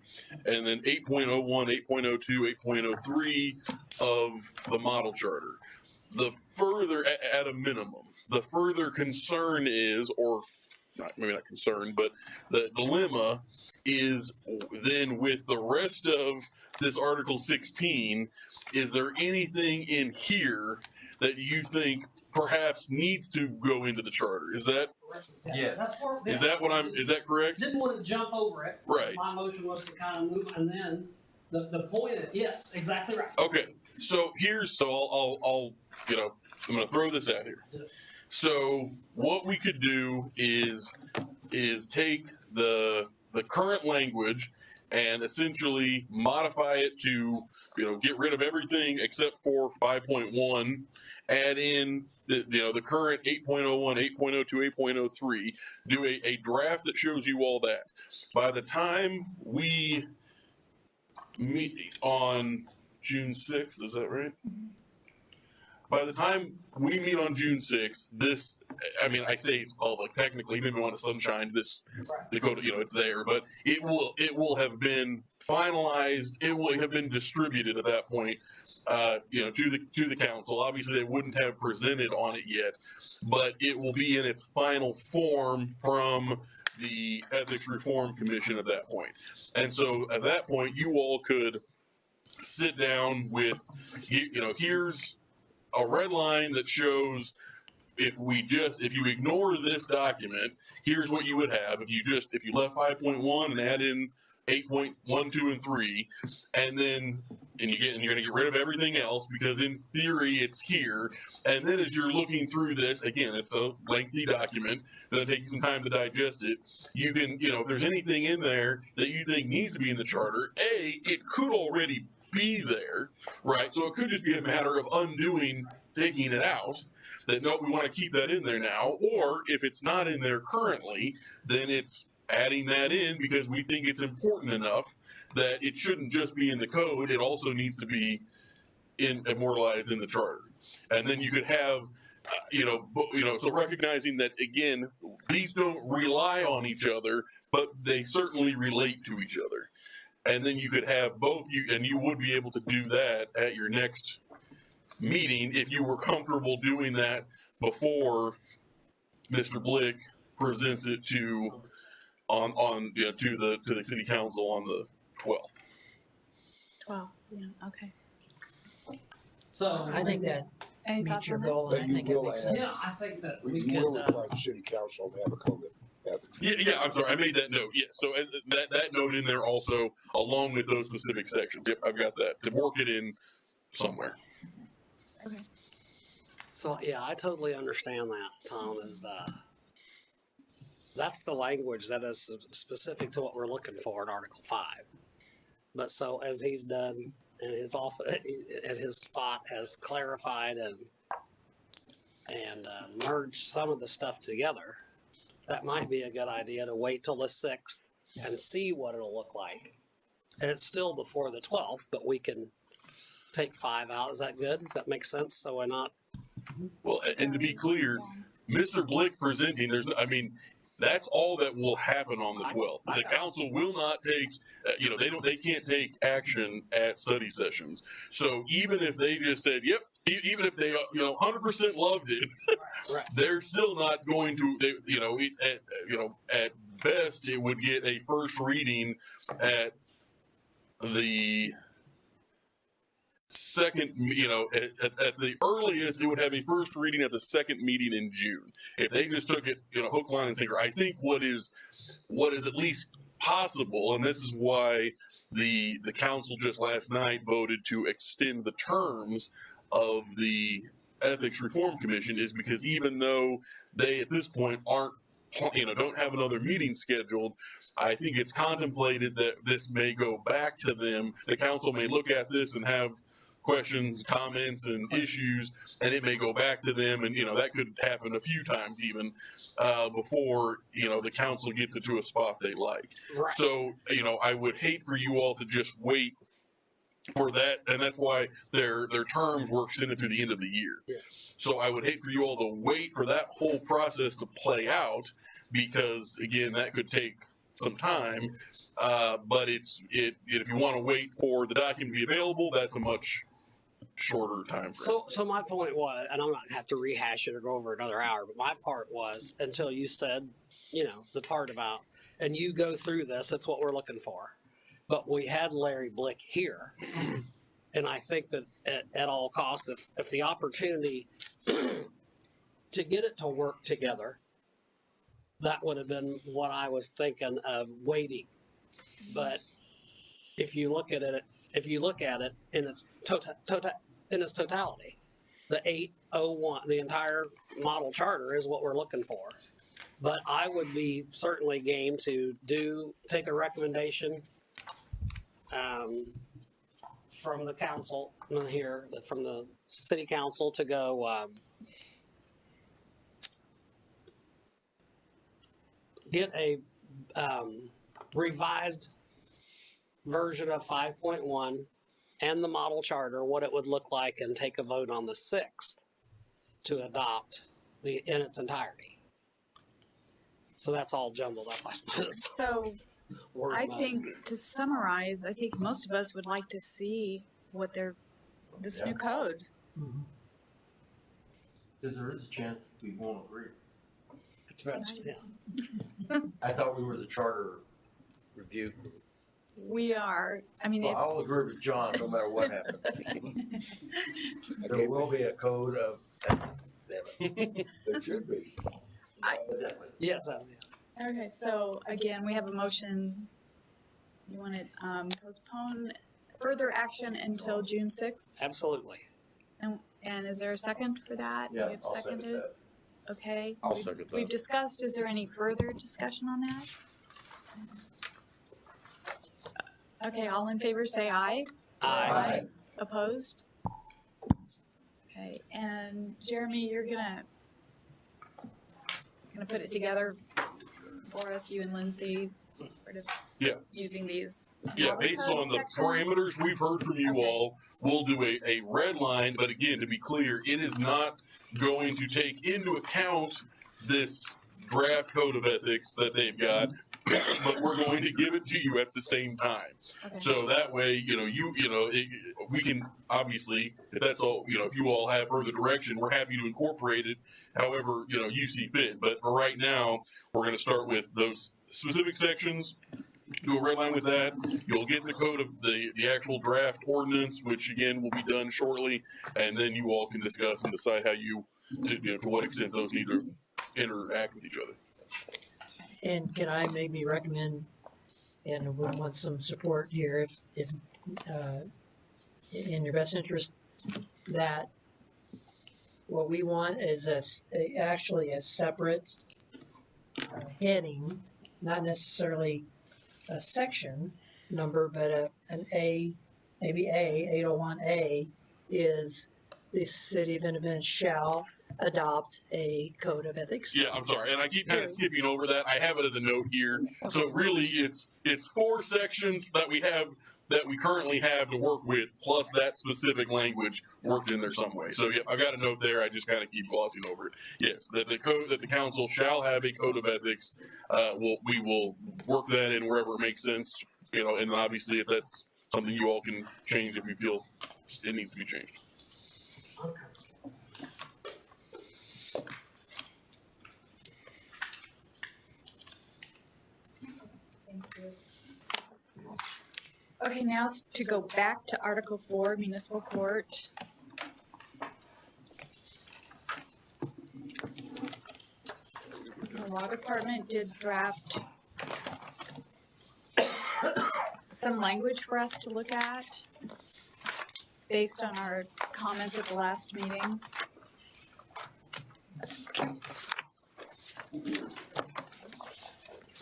and then 8.01, 8.02, 8.03 of the model charter. The further, at a minimum, the further concern is, or maybe not concern, but the dilemma is then with the rest of this Article 16, is there anything in here that you think perhaps needs to go into the charter? Is that Yeah. is that correct? Didn't want to jump over it. Right. My motion was to kind of move, and then the point is, yes, exactly right. Okay. So I'll I'm gonna throw this out here. So what we could do is take the current language and essentially modify it to get rid of everything except for 5.1, add in the current 8.01, 8.02, 8.03, do a draft that shows you all that. By the time we meet on June 6th, is that right? By the time we meet on June 6th, I say it's public, technically, even if we want to sunshine this Dakota, it's there, but it will have been finalized, it will have been distributed at that point, to the council. Obviously, they wouldn't have presented on it yet, but it will be in its final form from the Ethics Reform Commission at that point. And so at that point, you all could sit down with, here's a red line that shows if you ignore this document, here's what you would have. If you left 5.1 and add in 8.1, 2, and 3, and you're going to get rid of everything else because in theory it's here. And then as you're looking through this, again, it's a lengthy document. It's going to take you some time to digest it. You can, if there's anything in there that you think needs to be in the charter, it could already be there, right? So it could just be a matter of taking it out. That no, we want to keep that in there now. Or if it's not in there currently, then it's adding that in because we think it's important enough that it shouldn't just be in the code. It also needs to be immortalized in the charter. And then you could have, so recognizing that again, these don't rely on each other, but they certainly relate to each other. and then you could have both and you would be able to do that at your next meeting if you were comfortable doing that before Mr. Blick presents it to the city council on the 12th. 12, yeah, okay. So I think that Any meets thoughts your on that? goal, and I But you think it will makes add- sense. yeah, I think that we You could. will require the city council to have a code of ethics. Yeah, I'm sorry, I made that note. Yeah, so that note in there also, along with those specific sections. Yep, I've got that to work it in somewhere. So yeah, I totally understand that, Tom, that's the language that is specific to what we're looking for in Article 5. But so as he's done and his spot has clarified and merged some of the stuff together, that might be a good idea to wait till the 6th and see what it'll look like. And it's still before the 12th, but we can take 5 out. Is that good? Does that make sense? So we're not. Well, and to be clear, Mr. Blick presenting, that's all that will happen on the 12th. The council will not take, they can't take action at study sessions. So even if they just said, yep, even if they, 100% loved it, Right. they're still not going to, at best, it would get a first reading at the second, at the earliest, it would have a first reading at the second meeting in June. If they just took it, hook, line, and sinker, I think what is at least possible, and this is why the council just last night voted to extend the terms of the Ethics Reform Commission, is because even though they at this point don't have another meeting scheduled, I think it's contemplated that this may go back to them. The council may look at this and have questions, comments, and issues, and it may go back to them, and that could happen a few times even before the council gets it to a spot they like. Right. So I would hate for you all to just wait for that, and that's why their terms were extended through the end of the year. Yeah. So I would hate for you all to wait for that whole process to play out, because again, that could take some time. But if you want to wait for the document to be available, that's a much shorter time frame. So my point was, and I'm not gonna have to rehash it or go over another hour, but my part was, until you said, the part about, and you go through this, that's what we're looking for. But we had Larry Blick here, and I think that at all costs, if the opportunity to get it to work together, that would have been what I was thinking of waiting. But if you look at it in its totality, the 801, the entire model charter is what we're looking for. But I would be certainly game to take a recommendation from the council here, from the city council, to go get a revised version of 5.1 and the model charter, what it would look like, and take a vote on the 6th to adopt in its entirety. So that's all jumbled up, I suppose. So I think, to summarize, I think most of us would like to see what this new code. Because there is a chance we won't agree. Yeah. I thought we were the charter review. We are, Well, I'll agree with John no matter what happens. There will be a code of ethics. There should be. Evidently. Yes, okay, so again, we have a motion. You want to postpone further action until June 6th? absolutely. And is there a second for that? Yeah, You've I'll second seconded? that. Okay. I'll second We've that. discussed, is there any further discussion on that? Okay, all in favor say aye. Aye. Opposed? Okay, and Jeremy, you're gonna put it together for us, you and Lindsay, sort of Yeah. using these. Yeah, based on the parameters we've heard from you Okay. all, we'll do a red line, but again, to be clear, it is not going to take into account this draft code of ethics that they've got. but we're going to give it to you at the same time. Okay. So that way, we can obviously, if that's all, if you all have further direction, we're happy to incorporate it however, you see fit. But for right now, we're going to start with those specific sections. Do a red line with that. You'll get the code of the actual draft ordinance, which again will be done shortly, and then you all can discuss and decide how to what extent those need to interact with each other. And can I maybe recommend, and I would want some support here, if in your best interest, that what we want is actually a separate heading, not necessarily a section number, but an A, maybe 801A is the City of Independence shall adopt a code of ethics. Yeah, I'm sorry, and I keep kind of skipping over that. I have it as a note here. So really, it's 4 sections that we currently have to work with, plus that specific language worked in there some way. So yeah, I've got a note there. I just kind of keep glossing over it. Yes, that the council shall have a code of ethics. We will work that in wherever it makes sense. And obviously, if that's something you all can change if you feel it needs to be changed. Okay, now to go back to Article 4, Municipal Court. The Law Department did draft some language for us to look at based on our comments at the last meeting.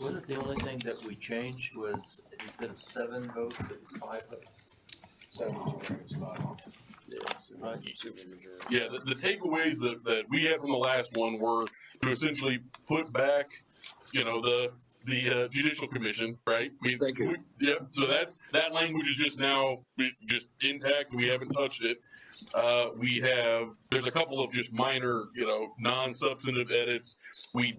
Wasn't the only thing that we changed was instead of 7 votes, it was 5 votes? Right. Yeah, the takeaways that we had from the last one were to essentially put back, the Judicial Commission, right? Thank you. So that language is just now just intact. We haven't touched it. There's a couple of just minor, non-substantive edits. We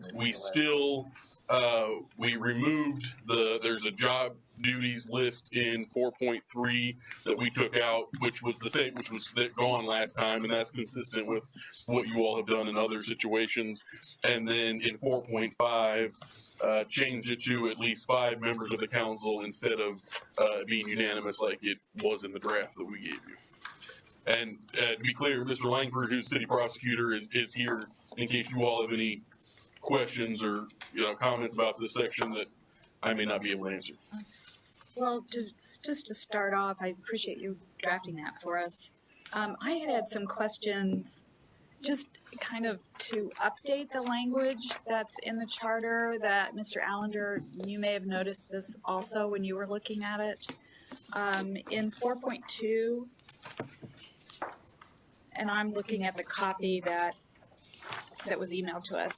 removed there's a job duties list in 4.3 that we took out, which was the same, which was gone last time, and that's consistent with what you all have done in other situations. And then in 4.5, changed it to at least 5 members of the council instead of being unanimous like it was in the draft that we gave you. And to be clear, Mr. Langford, who's city prosecutor, is here in case you all have any questions or comments about this section that I may not be able to answer. Well, just to start off, I appreciate you drafting that for us. I had some questions just kind of to update the language that's in the charter that Mr. Allender, you may have noticed this also when you were looking at it. In 4.2, and I'm looking at the copy that was emailed to us.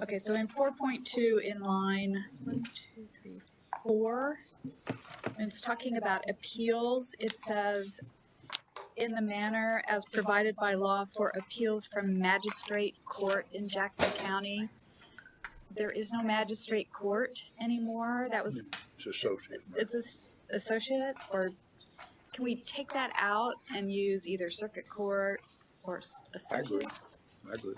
Okay, so in 4.2 in line 1, 2, 3, 4, and it's talking about appeals. It says, in the manner as provided by law for appeals from magistrate court in Jackson County. There is no magistrate court anymore. That was, It's associate. it's associate, or can we take that out and use either circuit court or associate? I agree.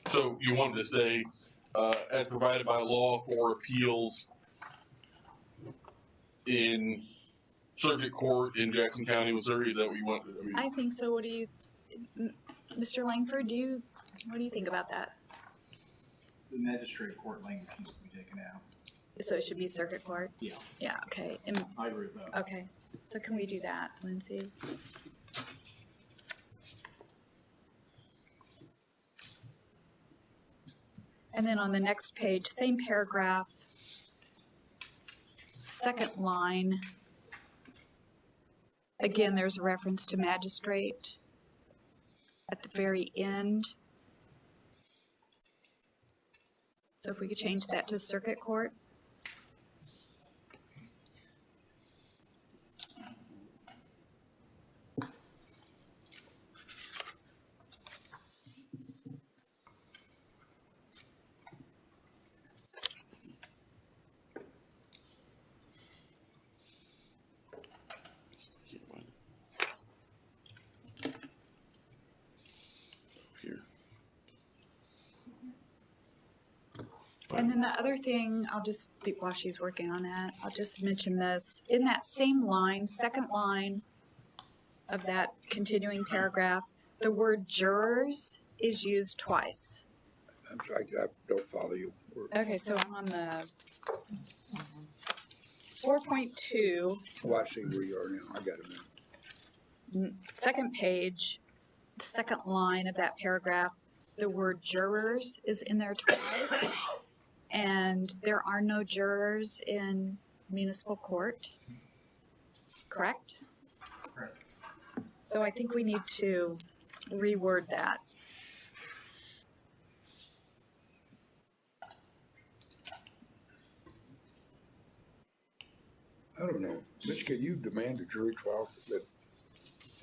So you wanted to say, as provided by law for appeals in circuit court in Jackson County, Missouri? Is that what you want? I think so. What do you, Mr. Langford, what do you think about that? The magistrate court language needs to be taken out. So it should be circuit court? Yeah. Yeah, okay. I agree with that. Okay, so can we do that, Lindsay? And then on the next page, same paragraph, second line. Again, there's a reference to magistrate at the very end. So if we could change that to circuit court. And then the other thing, I'll just, while she's working on that, I'll just mention this. In that same line, second line of that continuing paragraph, the word jurors is used twice. I'm sorry, I don't follow you. Okay, so I'm on the 4.2, Oh, I see where you are now. I got it now. second page, the second line of that paragraph, the word jurors is in there twice. And there are no jurors in municipal court, correct? Correct. So I think we need to reword that. I don't know. Mitch, can you demand a jury trial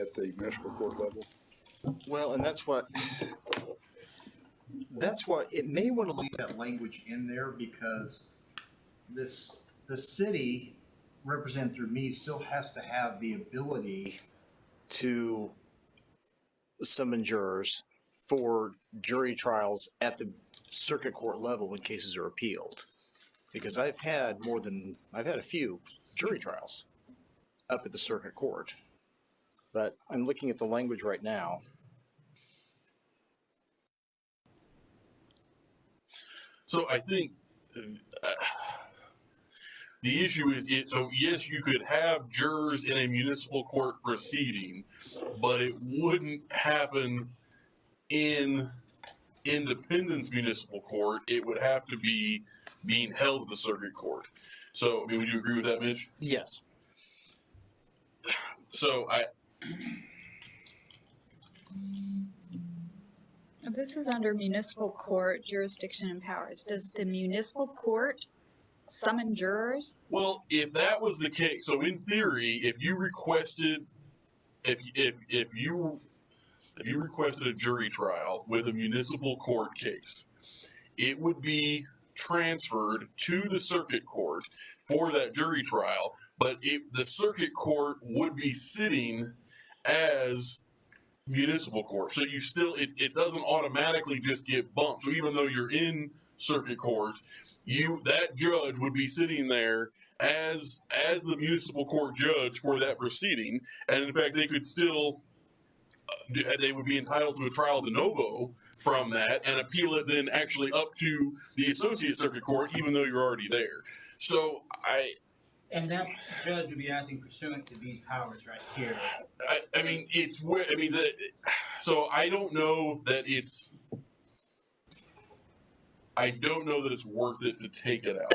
at the municipal court level? Well, and that's what, it may want to leave that language in there because the city represented through me still has to have the ability to summon jurors for jury trials at the circuit court level when cases are appealed. Because I've had a few jury trials up at the circuit court. But I'm looking at the language right now. So I think the issue is so yes, you could have jurors in a municipal court proceeding, but it wouldn't happen in Independence Municipal Court. It would have to be being held at the circuit court. So, I mean, would you agree with that, Mitch? Yes. So This is under municipal court jurisdiction and powers. Does the municipal court summon jurors? well, if that was the case, so in theory, if you requested a jury trial with a municipal court case, it would be transferred to the circuit court for that jury trial, but the circuit court would be sitting as municipal court. So you still, it doesn't automatically just get bumped. So even though you're in circuit court, that judge would be sitting there as the municipal court judge for that proceeding. And in fact, they could still, they would be entitled to a trial de novo from that and appeal it then actually up to the associate circuit court, even though you're already there. So And that judge would be acting pursuant to these powers right here. I mean, it's where, I mean, so I don't know that it's worth it to take it out.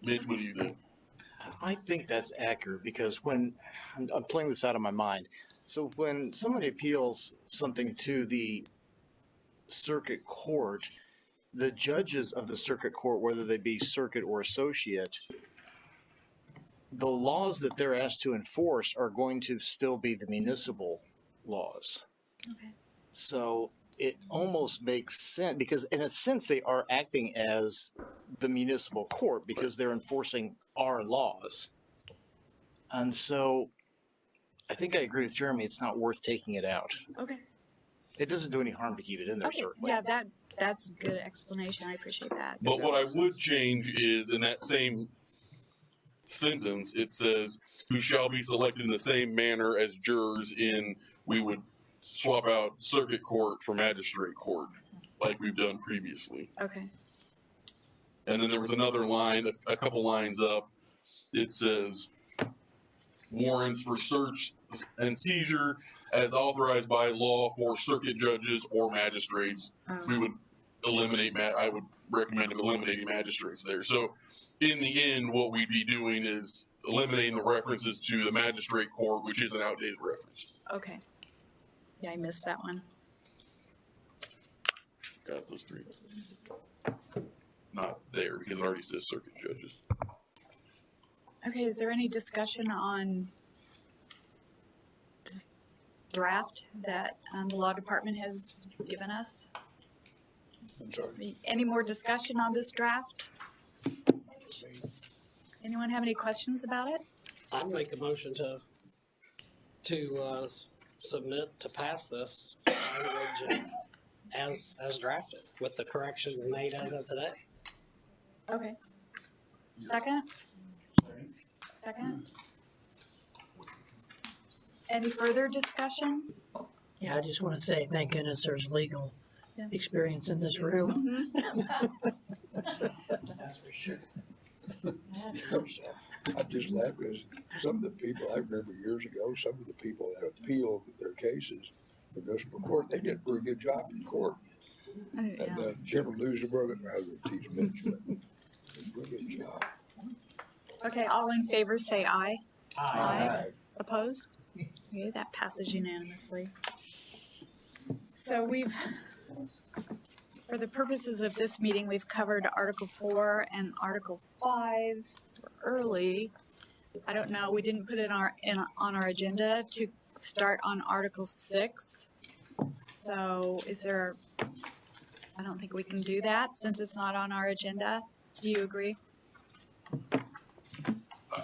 Mitch, what do you think? I think that's accurate because when I'm playing this out of my mind. So when somebody appeals something to the circuit court, the judges of the circuit court, whether they be circuit or associate, the laws that they're asked to enforce are going to still be the municipal laws. Okay. So it almost makes sense because in a sense they are acting as the municipal court because they're enforcing our laws. And so I think I agree with Jeremy. It's not worth taking it out. Okay. It doesn't do any harm to keep it in there, Okay. certainly. Yeah, that's a good explanation. I appreciate that. But what I would change is in that same sentence, it says, who shall be selected in the same manner as jurors we would swap out circuit court for magistrate court, like we've done previously. Okay. And then there was another line, a couple lines up, it says, warrants for search and seizure as authorized by law for circuit judges or magistrates. We would I would recommend eliminating magistrates there. So in the end, what we'd be doing is eliminating the references to the magistrate court, which is an outdated reference. Okay. Yeah, I missed that one. Got those three. Not there because it already says circuit judges. Okay, is there any discussion on this draft that the law department has given us? I'm sorry. Any more discussion on this draft? Anyone have any questions about it? I'd make a motion to submit to pass this language as drafted with the corrections made as of today. Okay. Second? Second? Any further discussion? Yeah, I just want to say thank goodness there's legal Yeah. experience in this room. That's for sure. I just laugh because some of the people, I remember years ago, some of the people that appealed their cases in municipal court, they did a pretty good job in court. And Chairman Lusenberg, I would teach Mitch, but did a pretty good job. Okay, all in favor say aye. Aye. Opposed? Okay, that passes unanimously. So we've, for the purposes of this meeting, we've covered Article 4 and Article 5 early. I don't know, we didn't put it on our agenda to start on Article 6. So is there, I don't think we can do that since it's not on our agenda. Do you agree?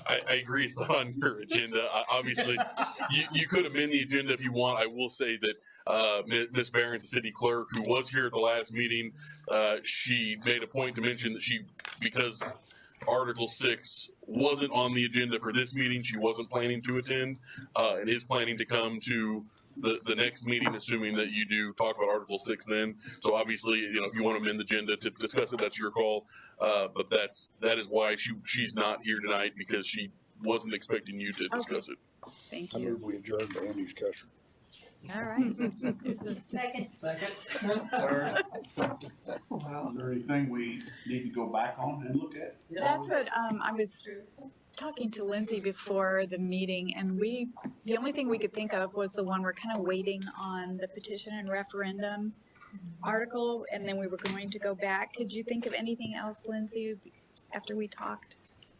I agree it's not on your agenda. Obviously, you could amend the agenda if you want. I will say that Ms. Barron's the city clerk, who was here at the last meeting, she made a point to mention that because Article 6 wasn't on the agenda for this meeting, she wasn't planning to attend, and is planning to come to the next meeting, assuming that you do talk about Article 6 then. So obviously, if you want to amend the agenda to discuss it, that's your call. But that is why she's not here tonight, because she wasn't expecting you to discuss it. Thank I you. move we adjourn to Andy's custom. All right. There's a second. Second? Wow. Is there anything we need to go back on and look at? That's what I was talking to Lindsay before the meeting, and the only thing we could think of was the one we're kind of waiting on, the petition and referendum article, and then we were going to go back. Could you think of anything else, Lindsay, after we talked?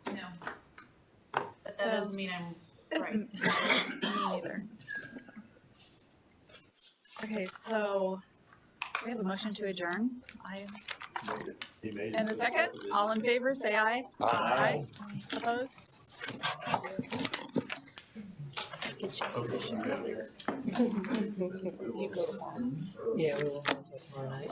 No. But that doesn't mean I'm right. Me neither. Okay, so we have a motion to adjourn. And the second, all in favor, say aye. Aye. Opposed? Yeah, we will have it tomorrow night.